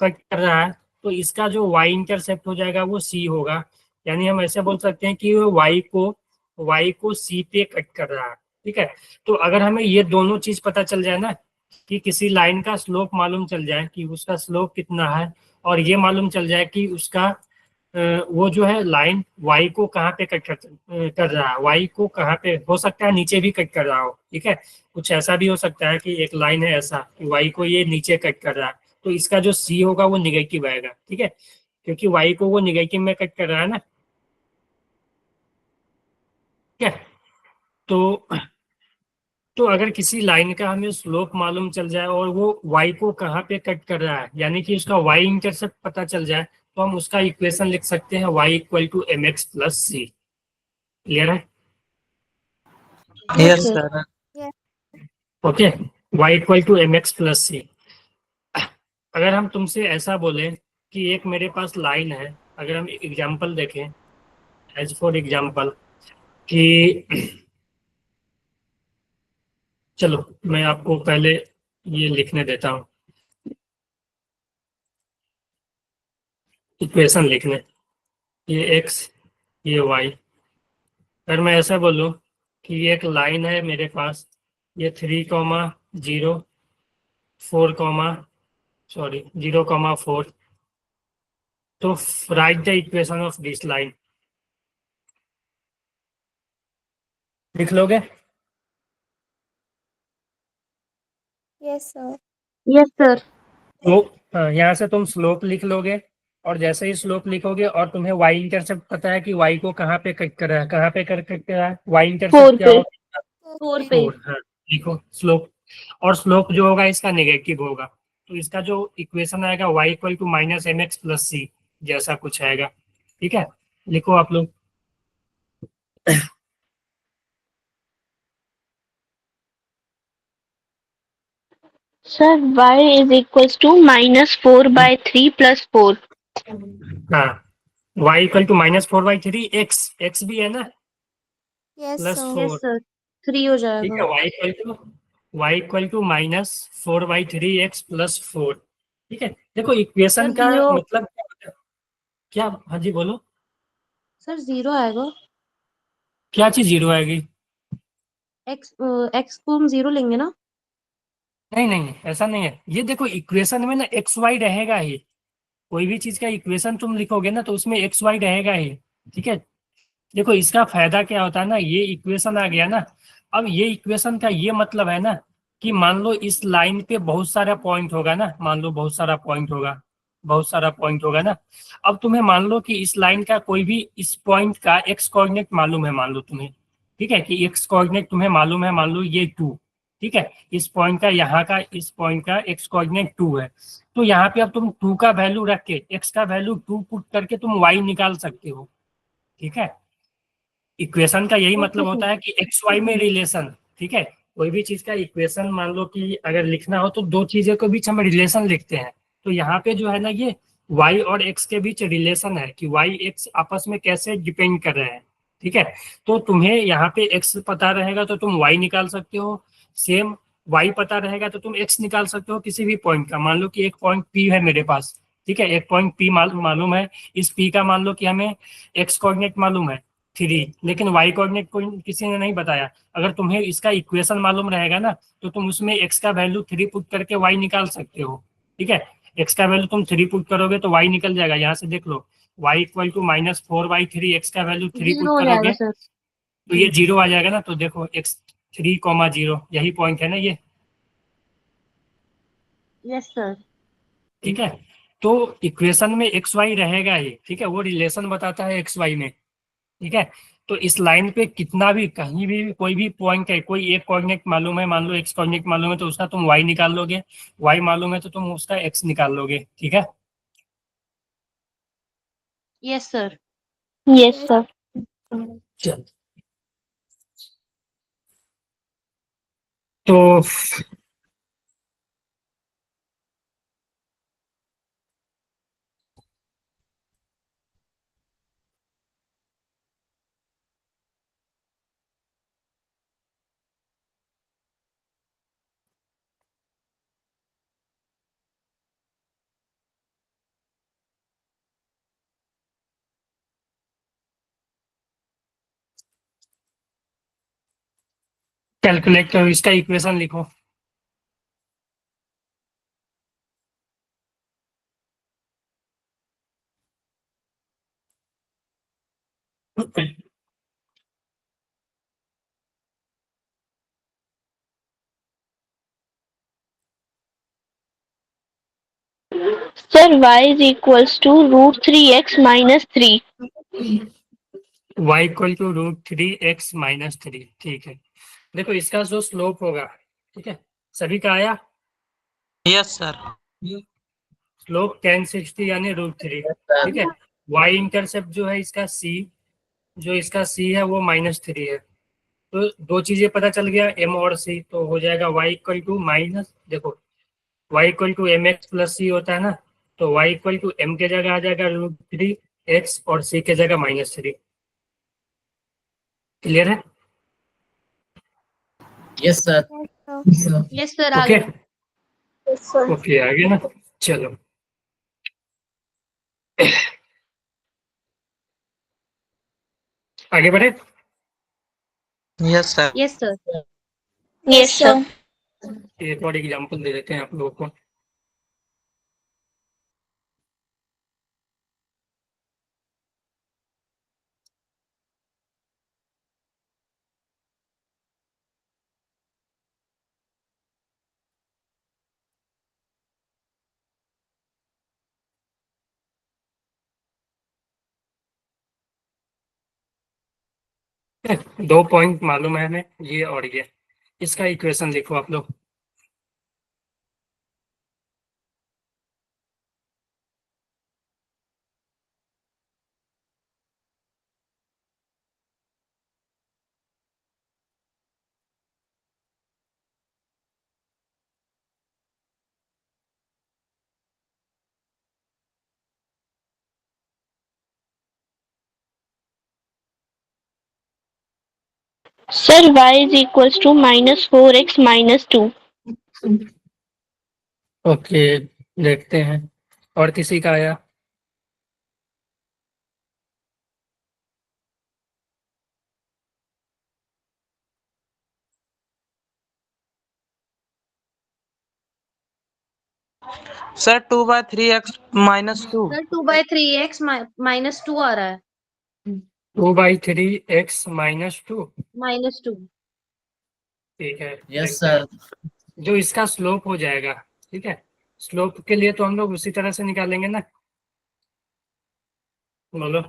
कट कर रहा है, तो इसका जो y इंटरसेप्ट हो जाएगा वो c होगा। यानी हम ऐसे बोल सकते हैं कि y को c पे कट कर रहा है, ठीक है। तो अगर हमें ये दोनों चीज पता चल जाए ना, कि किसी लाइन का स्लोप मालूम चल जाए कि उसका स्लोप कितना है, और ये मालूम चल जाए कि उसका वो जो है लाइन y को कहाँ पे कट कर रहा है, y को कहाँ पे, हो सकता है नीचे भी कट कर रहा हो, ठीक है। कुछ ऐसा भी हो सकता है कि एक लाइन है ऐसा कि y को ये नीचे कट कर रहा है, तो इसका जो c होगा वो निगेटिव आएगा, ठीक है, क्योंकि y को वो निगेटिव में कट कर रहा है ना, ठीक है। तो अगर किसी लाइन का हमें स्लोप मालूम चल जाए और वो y को कहाँ पे कट कर रहा है, यानी कि उसका y इंटरसेप्ट पता चल जाए, तो तो हम उसका इक्वेशन लिख सकते हैं y equal to m x plus c. Clear है? Yes sir. Sir. Okay, y equal to m x plus c. अगर हम तुमसे ऐसा बोले कि एक मेरे पास लाइन है, अगर हम एग्जांपल देखें, एज फॉर एग्जांपल कि चलो मैं आपको पहले ये लिखने देता हूँ, इक्वेशन लिखने, ये x ये y। अगर मैं ऐसा बोलूँ कि ये एक लाइन है मेरे पास, ये 3,0, 0,4, तो right the equation of this line. लिख लोगे? Yes sir. Yes, sir. तो यहाँ से तुम स्लोप लिख लोगे, और जैसे ही स्लोप लिखोगे और तुम्हें y इंटरसेप्ट पता है कि y को कहाँ पे कट कर रहा है, कहाँ पे कट कर रहा है, y इंटरसेप्ट 4 क्या पे। होगा? 4 पे. 4। हाँ, लिखो स्लोप, और स्लोप जो होगा इसका नेगेटिव होगा, तो इसका जो इक्वेशन आएगा y equal to minus m x plus c जैसा कुछ आएगा। ठीक है, लिखो आप लोग। Sir, y is equals to -4/3 plus 4. हाँ, y इक्वल टू -4/3, x भी है ना, yes plus sir. Yes, 4। sir. 3 हो ठीक है, जाएगा. y equal to -4/3x plus 4। ठीक है, देखो इक्वेशन Sir, का 0. मतलब क्या होता है? क्या? हाँ जी बोलो। Sir, 0 आएगा. क्या चीज जीरो आएगी? X को हम 0 लेंगे ना. नहीं नहीं, ऐसा नहीं है। ये देखो इक्वेशन में ना एक्स वाई रहेगा ही, कोई भी चीज का इक्वेशन तुम लिखोगे ना तो उसमें एक्स वाई रहेगा ही। ठीक है, देखो इसका फायदा क्या होता है ना, ये इक्वेशन आ गया ना, अब ये इक्वेशन का ये मतलब है ना कि मान लो इस लाइन पे बहुत सारा पॉइंट होगा ना, मान लो बहुत सारा पॉइंट होगा, बहुत सारा पॉइंट होगा ना। अब तुम्हें मान लो कि इस लाइन का कोई भी इस पॉइंट का एक्स कोऑर्डिनेट मालूम है, मान लो तुम्हें, ठीक है, कि एक्स कोऑर्डिनेट तुम्हें मालूम है, मान लो ये 2। ठीक है, इस पॉइंट का, यहाँ का, इस पॉइंट का एक्स कोऑर्डिनेट 2 है। तो यहाँ पे अब तुम 2 का वैल्यू रख के, एक्स का वैल्यू 2 पुट करके तुम वाई निकाल सकते हो। ठीक है, इक्वेशन का यही मतलब होता है कि एक्स वाई में रिलेशन। ठीक है, कोई भी चीज का इक्वेशन मान लो कि अगर लिखना हो तो दो चीजों के बीच हम रिलेशन लिखते हैं। तो यहाँ पे जो है ना, ये वाई और एक्स के बीच रिलेशन है कि वाई एक्स आपस में कैसे डिपेंड कर रहे हैं। ठीक है, तो तुम्हें यहाँ पे एक्स पता रहेगा तो तुम वाई निकाल सकते हो, सेम वाई पता रहेगा तो तुम एक्स निकाल सकते हो किसी भी पॉइंट का। मान लो कि एक पॉइंट पी है मेरे पास, ठीक है, एक पॉइंट पी मालूम है, इस पी का मान लो कि हमें एक्स कोऑर्डिनेट मालूम है 3, लेकिन वाई कोऑर्डिनेट को किसी ने नहीं बताया। अगर तुम्हें इसका इक्वेशन मालूम रहेगा ना तो तुम उसमें एक्स का वैल्यू 3 पुट करके वाई निकाल सकते हो। ठीक है, एक्स का वैल्यू तुम 3 पुट करोगे तो वाई निकल जाएगा, यहाँ से देख लो, वाई इक्वल टू -4/3, एक्स का वैल्यू 3 0 पुट हो जाएगा करोगे सर. तो ये 0 आ जाएगा ना। तो देखो एक्स 3,0 यही पॉइंट है ना ये। Yes, sir. ठीक है, तो इक्वेशन में एक्स वाई रहेगा ही। ठीक है, वो रिलेशन बताता है एक्स वाई में। ठीक है, तो इस लाइन पे कितना भी, कहीं भी कोई भी पॉइंट है, कोई एक कोऑर्डिनेट मालूम है, मान लो एक्स कोऑर्डिनेट मालूम है तो उसका तुम वाई निकाल लोगे, वाई मालूम है तो तुम उसका एक्स निकाल लोगे। ठीक है, Yes, sir. Yes, sir. चल तो कैलकुलेट करो, इसका इक्वेशन लिखो। Sir, y is equals to √3x minus 3. Y equal to √3x - 3। ठीक है, देखो इसका जो स्लोप होगा, ठीक है, सभी का आया? Yes sir. स्लोप tan 60 यानी √3, ठीक है। y इंटरसेप्ट जो है इसका c है वो -3 है। तो दो चीजें पता चल गया, m और c, तो हो जाएगा y इक्वल टू माइनस, देखो y equal to mx plus c होता है ना, तो y इक्वल टू m के जगह आ जाएगा √3x और c के जगह -3। क्लियर है? Yes sir. Yes sir okay आगे। Yes, sir. ओके, आ गया ना, चलो। आगे बढ़े। Yes sir. Yes sir. Yes, sir. एक और एग्जांपल दे देते हैं आप लोगों को। दो पॉइंट मालूम है हमें, ये और ये। इसका इक्वेशन लिखो आप लोग। Sir, y is equals to -4x minus 2. Okay, देखते हैं और किसी का आया। Sir 2/3x -2। सर 2/3x -2 आ रहा है। 2/3x -2, -2। ठीक है। Yes sir. जो इसका स्लोप हो जाएगा, ठीक है, स्लोप के लिए तो हम लोग उसी तरह से निकालेंगे ना, बोलो।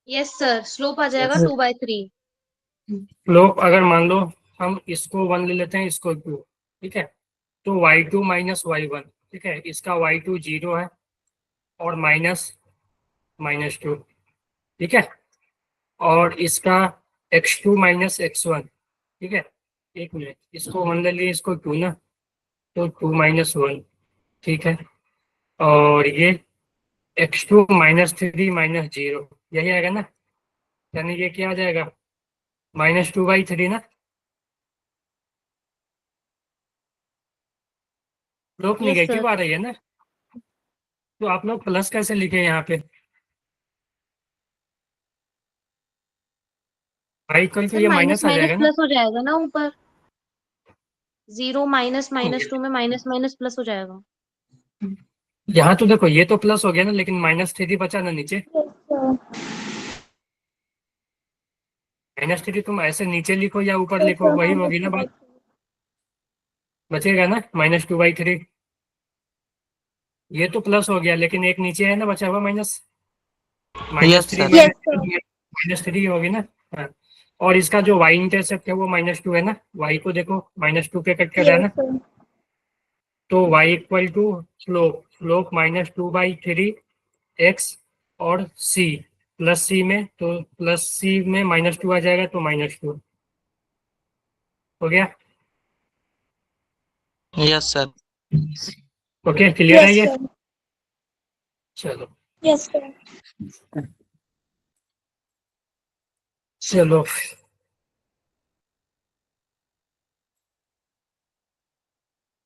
यस सर, स्लोप आ जाएगा 2/3। स्लोप अगर मान लो हम इसको 1 ले लेते हैं, इसको 2, ठीक है, तो y2 - y1, ठीक है, इसका y2 0 है और -2, ठीक है, और इसका x2 - x1, ठीक है। एक मिनट, इसको 1 ले लिए, इसको 2 ना, तो 2 - 1, ठीक है, और ये x2 -3 -0, यही आएगा ना, यानी ये क्या आ जाएगा, -2/3 ना। Slope yes sir. निगेटिव आ रही है ना, तो आप लोग प्लस कैसे लिखे यहाँ पे, y इक्वल टू सर ये माइनस माइनस आ माइनस जाएगा ना। प्लस हो जाएगा ना ऊपर। 0 -2 में माइनस माइनस प्लस हो जाएगा। यहाँ तो देखो ये तो प्लस हो गया ना, लेकिन -3 बचा ना नीचे। -3 तुम ऐसे नीचे लिखो या ऊपर लिखो, वही होगी ना बात, बचेगा ना -2/3। ये तो प्लस हो गया, लेकिन एक नीचे है ना बचा हुआ माइनस, यस -3 सर। में Yes, sir. -3 होगी ना। हाँ, और इसका जो y इंटरसेप्ट है वो -2 है ना, y को देखो -2 पे कट कर रहा है ना, Yes, sir. तो y equal to slope -2/3x और c प्लस c में, तो प्लस c में -2 आ जाएगा, तो -2 हो गया। Yes sir. ओके, क्लियर है Yes, ये, sir. चलो। Yes, sir. चलो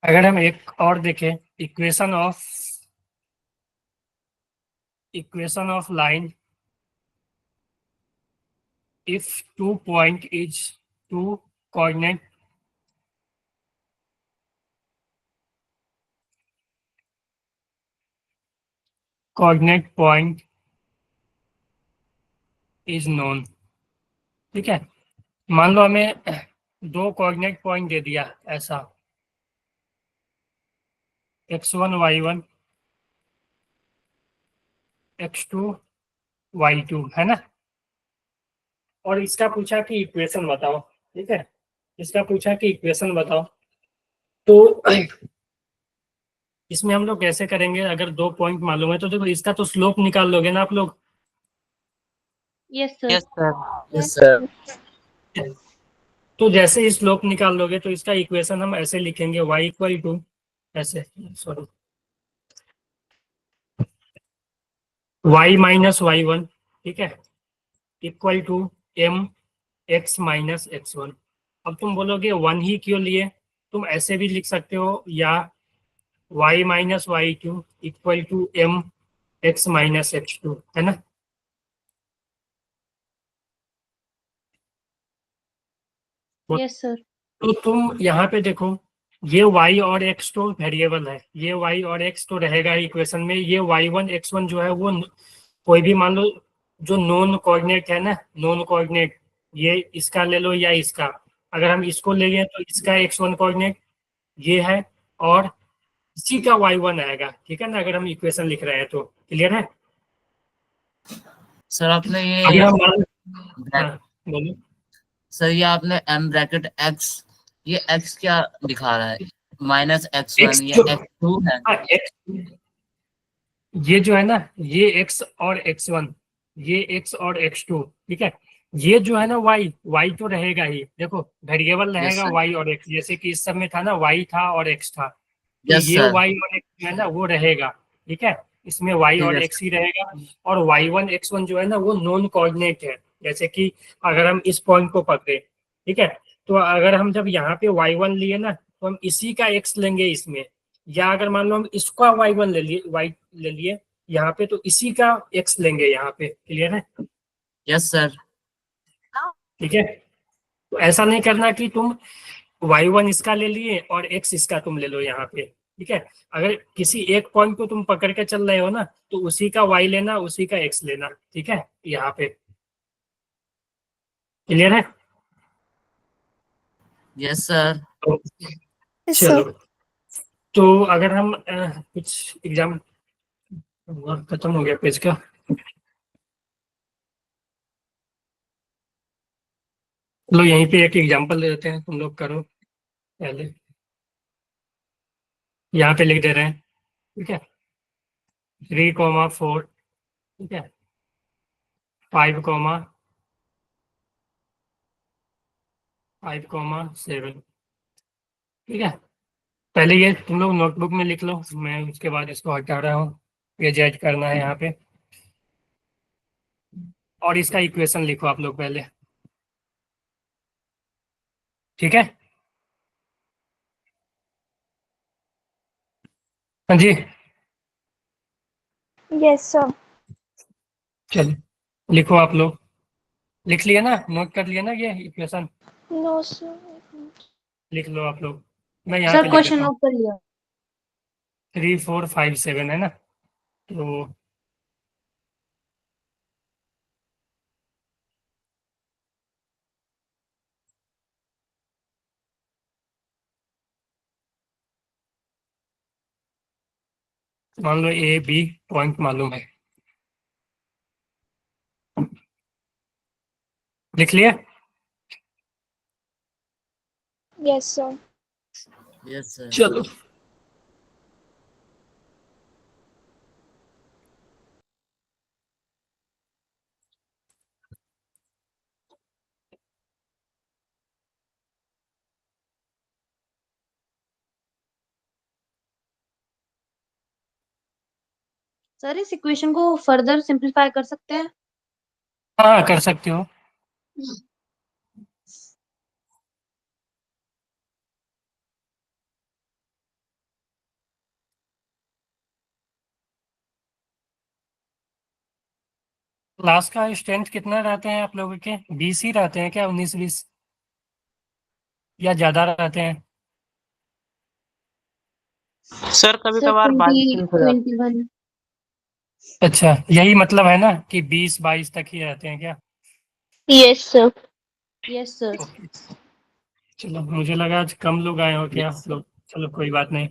अगर हम एक और देखें, equation of line if 2 point is 2 coordinate point is known, ठीक है। मान लो हमें दो कोऑर्डिनेट पॉइंट दे दिया ऐसा, x1 y1 x2 y2, है ना, और इसका पूछा कि इक्वेशन बताओ, ठीक है, इसका पूछा कि इक्वेशन बताओ, तो इसमें हम लोग कैसे करेंगे, अगर 2 पॉइंट मालूम है तो देखो इसका तो स्लोप निकाल लोगे ना आप लोग। Yes sir. Yes sir. Yes sir. तो जैसे ही स्लोप निकाल लोगे तो इसका इक्वेशन हम ऐसे लिखेंगे, y इक्वल टू ऐसे, सॉरी, y माइनस y1, ठीक है, equal to m x minus x1। अब तुम बोलोगे 1 ही क्यों लिए, तुम ऐसे भी लिख सकते हो, या y minus y2 equal to m x minus x2, है ना। Yes sir. तो तुम यहाँ पे देखो, ये y और x तो वेरिएबल है, ये y और x तो रहेगा इक्वेशन में, ये y1 x1 जो है वो कोई भी मान लो जो नॉन कोऑर्डिनेट है ना, नॉन कोऑर्डिनेट, ये इसका ले लो या इसका, अगर हम इसको ले गए तो इसका x1 कोऑर्डिनेट ये है और इसी का y1 आएगा, ठीक है ना, अगर हम इक्वेशन लिख रहे हैं तो। क्लियर है। सर आपने अगर ये हम हाँ, बोलो। सर ये आपने m ब्रैकेट x, ये x क्या दिखा रहा है, माइनस x1 X या x2 है। हाँ, x ये जो है ना, ये x और x1, ये x और x2, ठीक है, ये जो है ना y तो रहेगा ही, देखो वेरिएबल यस रहेगा सर। y और x, जैसे कि इस सब में था ना, y था और x था, तो यस ये सर। y और x जो है ना वो रहेगा, ठीक है, इसमें y ठीक और है x ही रहेगा। और y1 x1 जो है ना वो नॉन कोऑर्डिनेट है, जैसे कि अगर हम इस पॉइंट को पकड़े, ठीक है, तो अगर हम जब यहाँ पे y1 लिए ना तो हम इसी का x लेंगे इसमें, या अगर मान लो हम इसका y1 ले लिए यहाँ पे तो इसी का x लेंगे यहाँ पे। क्लियर है। Yes sir. ठीक है, तो ऐसा नहीं करना कि तुम y1 इसका ले लिए और x इसका तुम ले लो यहाँ पे, ठीक है, अगर किसी एक पॉइंट को तुम पकड़ के चल रहे हो ना तो उसी का y लेना, उसी का x लेना, ठीक है, यहाँ पे। क्लियर है। Yes sir. तो यस चलो, सर। तो अगर हम कुछ एग्जाम, खत्म हो गया पेज का। लो यहीं पे एक एग्जांपल दे देते हैं, तुम लोग करो पहले, यहाँ पे लिख दे रहे हैं, ठीक है, 3,4, ठीक है, 5,7, ठीक है। पहले ये तुम लोग नोटबुक में लिख लो, मैं उसके बाद इसको हटा रहा हूँ, ये जज करना है यहाँ पे, और इसका इक्वेशन लिखो आप लोग पहले, ठीक है। हाँ जी, Yes, sir. चलो लिखो आप लोग, लिख लिया ना, नोट कर लिया ना ये इक्वेशन, No, sir. लिख लो आप लोग, मैं यहाँ सर पे लिख क्वेश्चन देता हूँ। नोट कर लिया। 3,4,5,7 है ना, तो मान लो ए बी पॉइंट मालूम है, लिख लिया। Yes, sir. Yes sir. चलो सर इस इक्वेशन को फर्दर सिंपलीफाई कर सकते हैं। हाँ कर सकते हो। क्लास का स्ट्रेंथ कितना रहते हैं आप लोगों के, 20 ही रहते हैं क्या, 19-20 या ज्यादा रहते हैं। सर कभी सर कभार 20, 22 हो जाता 21। अच्छा, यही मतलब है ना कि 20-22 तक ही रहते हैं क्या। Yes, sir. Yes sir. Okay, चलो मुझे लगा आज कम लोग आए हो क्या आप लोग, चलो कोई बात नहीं।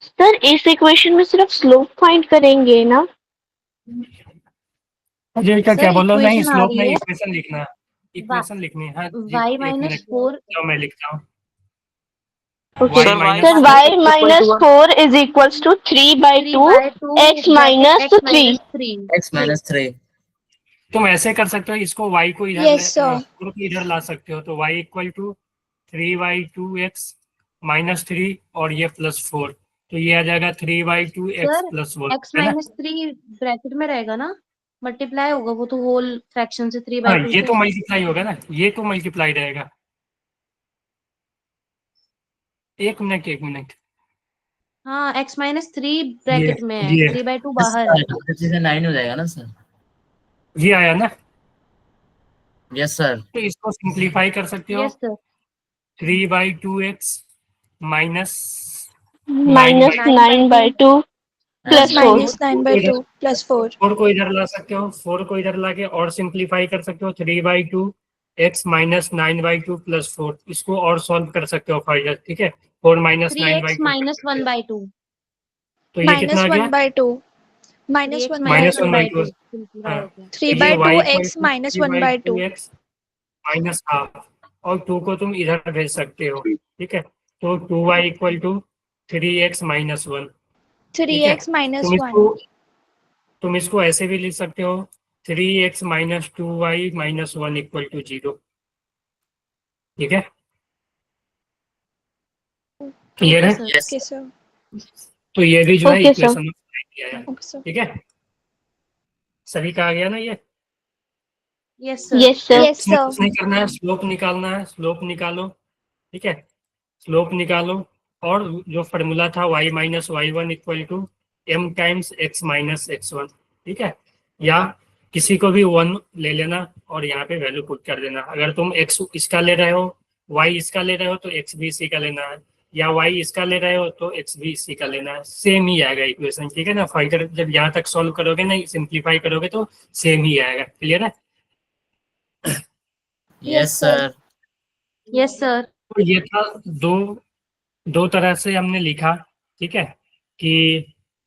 सर इस इक्वेशन में सिर्फ स्लोप फाइंड करेंगे ना? अजय का सर क्या बोल रहा, नहीं इक्वेशन आ स्लोप रही नहीं, है इक्वेशन लिखना है, इक्वेशन लिखनी है। हाँ जी, y एक माइनस मिनट 4। जो मैं लिखता हूँ। Okay. Sir, minus Sir, y y minus 4 is equals to 3 by 2 x minus 3. x minus 3. तुम ऐसे कर सकते हो, इसको y को इधर Yes, sir. को इधर ला सकते हो, तो y equal to 3/2x minus 3 और ये +4, तो ये आ जाएगा 3/2x सर, + 1, x है ना? माइनस 3 ब्रैकेट में रहेगा ना, मल्टीप्लाई होगा वो तो होल फ्रैक्शन से 3 हाँ, by 2 ये से। तो मल्टीप्लाई होगा ना, ये तो मल्टीप्लाई रहेगा। एक मिनट, हाँ, x माइनस 3 ब्रैकेट में है, ये 3 by 2 बाहर है। से 9 हो जाएगा ना सर? ये आया ना, यस सर। तो इसको सिंप्लीफाई कर सकते हो, yes sir. 3/2x minus Minus 9 by 2 plus 4. Minus 9 by 2 plus 4. 4 को इधर ला सकते हो, 4 को इधर लाके और सिंप्लीफाई कर सकते हो, 3/2x माइनस 9/2 + 4, इसको और सॉल्व कर सकते हो फर्दर, ठीक है? 4 माइनस 3x 9/2 minus 1 by 2। तो ये कितना Minus आ गया? 1 by 2. Minus 3x 1 by minus 2. 1 by 2। Simplify हाँ, हो गया। 3 तो by ये 2 y x minus 1 by 2. x minus half, और 2 को तुम इधर भेज सकते हो, ठीक है? तो 2y equal to 3x minus 1, ठीक है? 3x minus 1. तुम इसको ऐसे भी लिख सकते हो, 3x minus 2y minus 1 equal to 0, ठीक है? क्लियर है? Okay, sir. तो ये भी जो है Okay, sir. इक्वेशन दिया है, Okay, sir. ठीक है? सभी का आ गया ना ये? Yes sir. Yes, sir. Yes, इसमें sir. कुछ नहीं करना है, स्लोप निकालना है, स्लोप निकालो, ठीक है? स्लोप निकालो, और जो फॉर्मूला था y minus y1 equal to m times x minus x1, ठीक है? या किसी को भी 1 ले लेना और यहाँ पे वैल्यू पुट कर देना। अगर तुम x इसका ले रहे हो, y इसका ले रहे हो, तो x भी इसी का लेना है, या y इसका ले रहे हो तो x भी इसी का लेना है। सेम ही आएगा इक्वेशन, ठीक है ना? फर्दर जब यहाँ तक सॉल्व करोगे ना, सिंप्लीफाई करोगे तो सेम ही आएगा। क्लियर है? Yes sir. Yes sir. तो ये था दो तरह से हमने लिखा, ठीक है? कि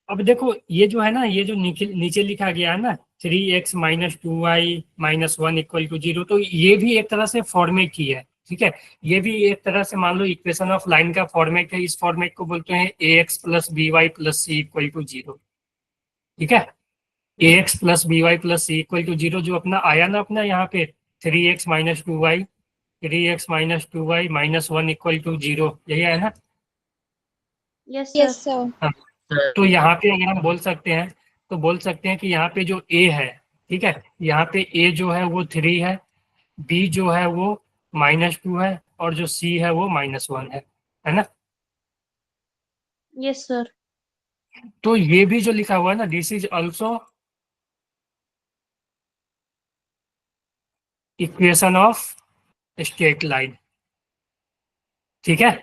अब देखो ये जो है ना, ये जो नीचे लिखा गया है ना, 3x minus 2y minus 1 equal to 0, तो ये भी एक तरह से फॉर्मेट ही है, ठीक है? ये भी एक तरह से मान लो इक्वेशन ऑफ लाइन का फॉर्मेट है। इस फॉर्मेट को बोलते हैं ax plus by plus c equal to 0, ठीक है? ax plus by plus c equal to 0 जो अपना आया ना, अपना यहाँ पे 3x minus 2y, 3x minus 2y minus 1 equal to 0, यही है ना? Yes Yes, sir. sir. तो यहाँ पे अगर हम बोल सकते हैं, तो बोल सकते हैं कि यहाँ पे जो a है, ठीक है, यहाँ पे a जो है वो 3 है, b जो है वो -2 है, और जो c है वो -1 है ना? Yes sir. तो ये भी जो लिखा हुआ है ना, this is also equation of straight line, ठीक है?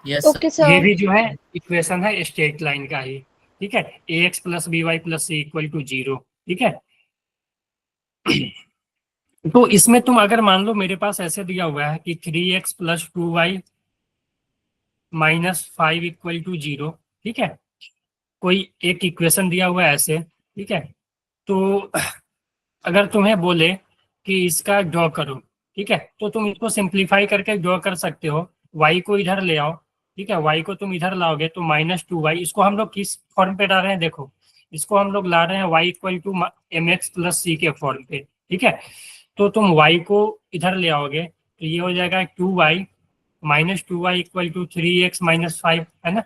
Yes Okay, sir. ये भी जो है इक्वेशन है स्ट्रेट लाइन का ही, ठीक है? ax plus by plus c equal to 0, ठीक है? तो इसमें तुम अगर मान लो मेरे पास ऐसे दिया हुआ है कि 3x plus 2y minus 5 equal to 0, ठीक है? कोई एक इक्वेशन दिया हुआ है ऐसे, ठीक है? तो अगर तुम्हें बोले कि इसका ड्रॉ करो, ठीक है, तो तुम इसको सिंप्लीफाई करके ड्रॉ कर सकते हो। y को इधर ले आओ, ठीक है? y को तुम इधर लाओगे तो -2y, इसको हम लोग किस फॉर्म पे ला रहे हैं? देखो, इसको हम लोग ला रहे हैं y equal to mx plus c के फॉर्म पे, ठीक है? तो तुम y को इधर ले आओगे तो ये हो जाएगा 2y -2y equal to 3x minus 5, है ना?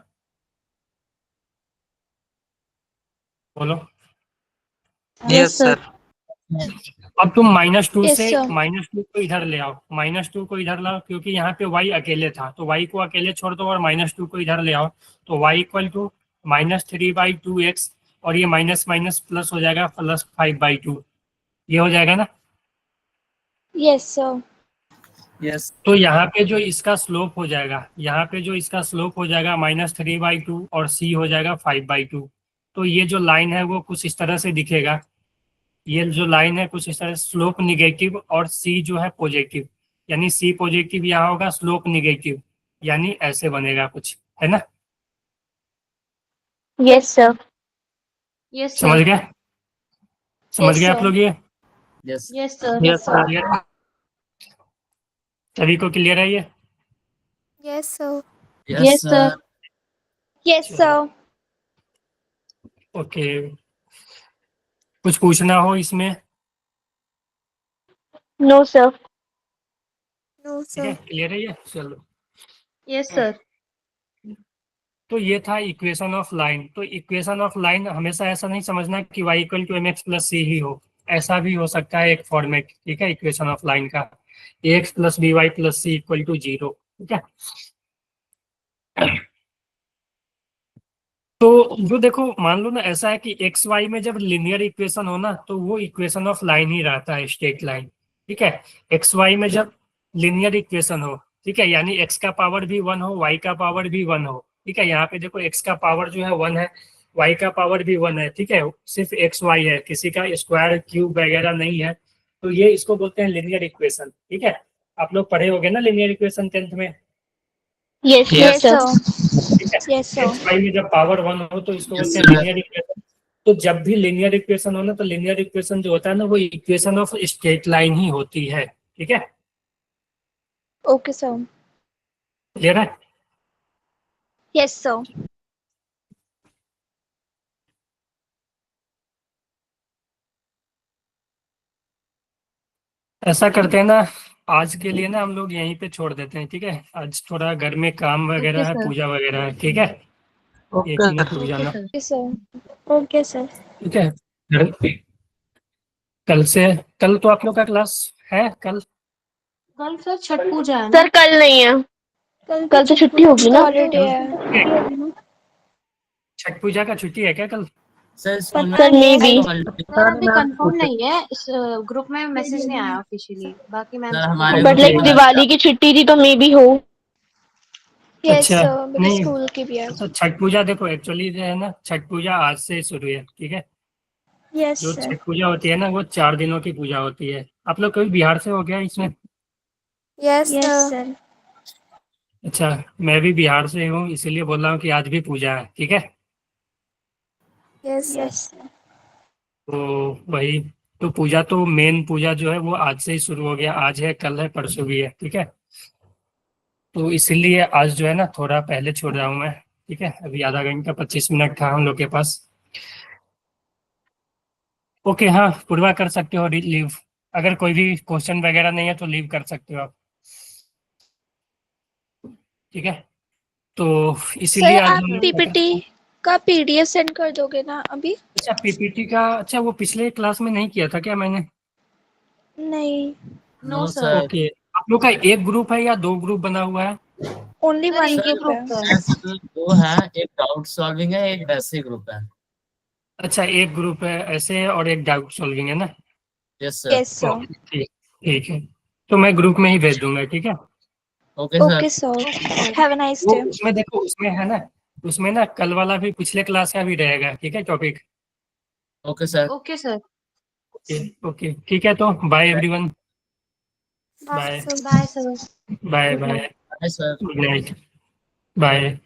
बोलो। Yes sir. अब तुम -2 Yes, से sir. -2 को इधर ले आओ, -2 को इधर लाओ, क्योंकि यहाँ पे y अकेले था, तो y को अकेले छोड़ दो और -2 को इधर ले आओ, तो y इक्वल टू -3/2x, और ये माइनस माइनस प्लस हो जाएगा +5/2, ये हो जाएगा ना? Yes, sir. यस तो यहाँ पे जो इसका स्लोप हो जाएगा, यहाँ पे जो इसका स्लोप हो जाएगा -3/2 और c हो जाएगा 5/2। तो ये जो लाइन है वो कुछ इस तरह से दिखेगा, ये जो लाइन है कुछ इस तरह, स्लोप निगेटिव और c जो है पॉजिटिव, यानी c पॉजिटिव यहाँ होगा, स्लोप निगेटिव, यानी ऐसे बनेगा कुछ, है ना? Yes, sir. यस समझ सर। गए? समझ Yes, गए आप sir. लोग? ये yes yes sir. Yes sir. सभी को क्लियर है ये? Yes, sir. Yes, sir. Yes, sir. Okay, कुछ पूछना हो इसमें? No, sir. No, ठीक है, sir. क्लियर है ये? चलो, Yes, sir. तो ये था इक्वेशन ऑफ लाइन। तो इक्वेशन ऑफ लाइन हमेशा ऐसा नहीं समझना कि y equal to m x plus c ही हो, ऐसा भी हो सकता है एक फॉर्मेट, ठीक है, इक्वेशन ऑफ लाइन का, a x plus b y plus c equal to 0, ठीक है। तो जो देखो, मान लो ना ऐसा है कि एक्स वाई में जब लिनियर इक्वेशन हो ना, तो वो इक्वेशन ऑफ लाइन ही रहता है, स्ट्रेट लाइन, ठीक है। एक्स वाई में जब लिनियर इक्वेशन हो, ठीक है, यानी एक्स का पावर भी 1 हो, वाई का पावर भी 1 हो, ठीक है। यहाँ पे देखो एक्स का पावर जो है 1 है, वाई का पावर भी 1 है, ठीक है, सिर्फ एक्स वाई है, किसी का स्क्वायर क्यूब वगैरह नहीं है। तो ये इसको बोलते हैं लिनियर इक्वेशन, ठीक है। आप लोग पढ़े होंगे ना लिनियर इक्वेशन 10th में, Yes, Yes, sir. sir. ठीक है। Yes, sir. एक्स वाई में जब पावर 1 हो तो इसको Yes, बोलते हैं sir. Linear equation. तो जब भी लिनियर इक्वेशन हो ना, तो लिनियर इक्वेशन जो होता है ना, वो इक्वेशन ऑफ स्ट्रेट लाइन ही होती है, ठीक है। Okay, sir. क्लियर है? Yes, sir. ऐसा करते हैं ना, आज के लिए ना हम लोग यहीं पे छोड़ देते हैं, ठीक है। आज थोड़ा घर में काम वगैरह Okay, है, sir. पूजा वगैरह है, ठीक है। एक Okay, मिनट रुक Okay, जाना, sir. Okay, sir. Okay, sir. ठीक है। कल से, कल तो आप लोग का क्लास है कल? कल सर छठ पूजा है ना? सर कल नहीं है, कल तो छुट्टी होगी ना। Holiday है. छठ पूजा का छुट्टी है क्या कल? Sir sir school may be. Sir अभी कंफर्म नहीं है, इस ग्रुप में मैसेज नहीं आया ऑफिशियली, बाकी मैम सर हमारे बट लाइक दिवाली की छुट्टी थी तो मे बी हो। Yes, अच्छा, sir. मेरे नहीं, स्कूल की भी है. तो छठ पूजा देखो एक्चुअली जो है ना, छठ पूजा आज से शुरू है, ठीक है। Yes, जो sir. छठ पूजा होती है ना, वो 4 दिनों की पूजा होती है। आप लोग कभी बिहार से हो गया इसमें? Yes, Yes, sir. sir. अच्छा, मैं भी बिहार से हूँ, इसीलिए बोल रहा हूँ कि आज भी पूजा है, ठीक है। Yes, sir. Yes, sir. तो वही, तो पूजा तो मेन पूजा जो है वो आज से ही शुरू हो गया, आज है, कल है, परसों भी है, ठीक है। तो इसीलिए आज जो है ना थोड़ा पहले छोड़ रहा हूँ मैं, ठीक है। अभी आधा घंटा 25 मिनट था हम लोग के पास। ओके, हाँ, पूर्वा कर सकते हो लीव, अगर कोई भी क्वेश्चन वगैरह नहीं है तो लीव कर सकते हो आप, ठीक है। तो इसीलिए सर आज आप हम लोग, पीपीटी का पीडीएफ सेंड कर दोगे ना अभी? अच्छा पीपीटी का, अच्छा वो पिछले क्लास में नहीं किया था क्या मैंने? नहीं. No no sir, sir okay, आप लोग का एक ग्रुप है या 2 ग्रुप बना हुआ है? Only सर one एक ही group ग्रुप है. है। सर दो है, एक डाउट सॉल्विंग है, एक बेसिक ग्रुप है। अच्छा, एक ग्रुप है ऐसे और एक डाउट सॉल्विंग है ना? Yes sir. Yes, sir. Okay, ठीक, ठीक है, तो मैं ग्रुप में ही भेज दूंगा, ठीक है। Okay sir. Okay, sir. Okay sir. Have a nice वो day. उसमें देखो, उसमें है ना, उसमें ना कल वाला भी पिछले क्लास का भी रहेगा, ठीक है, topic. Okay sir. Okay sir. Okay, okay, ठीक है, तो bye everyone, Bye, bye sir. Bye sir. Bye good night. Bye, bye sir. Good night, bye.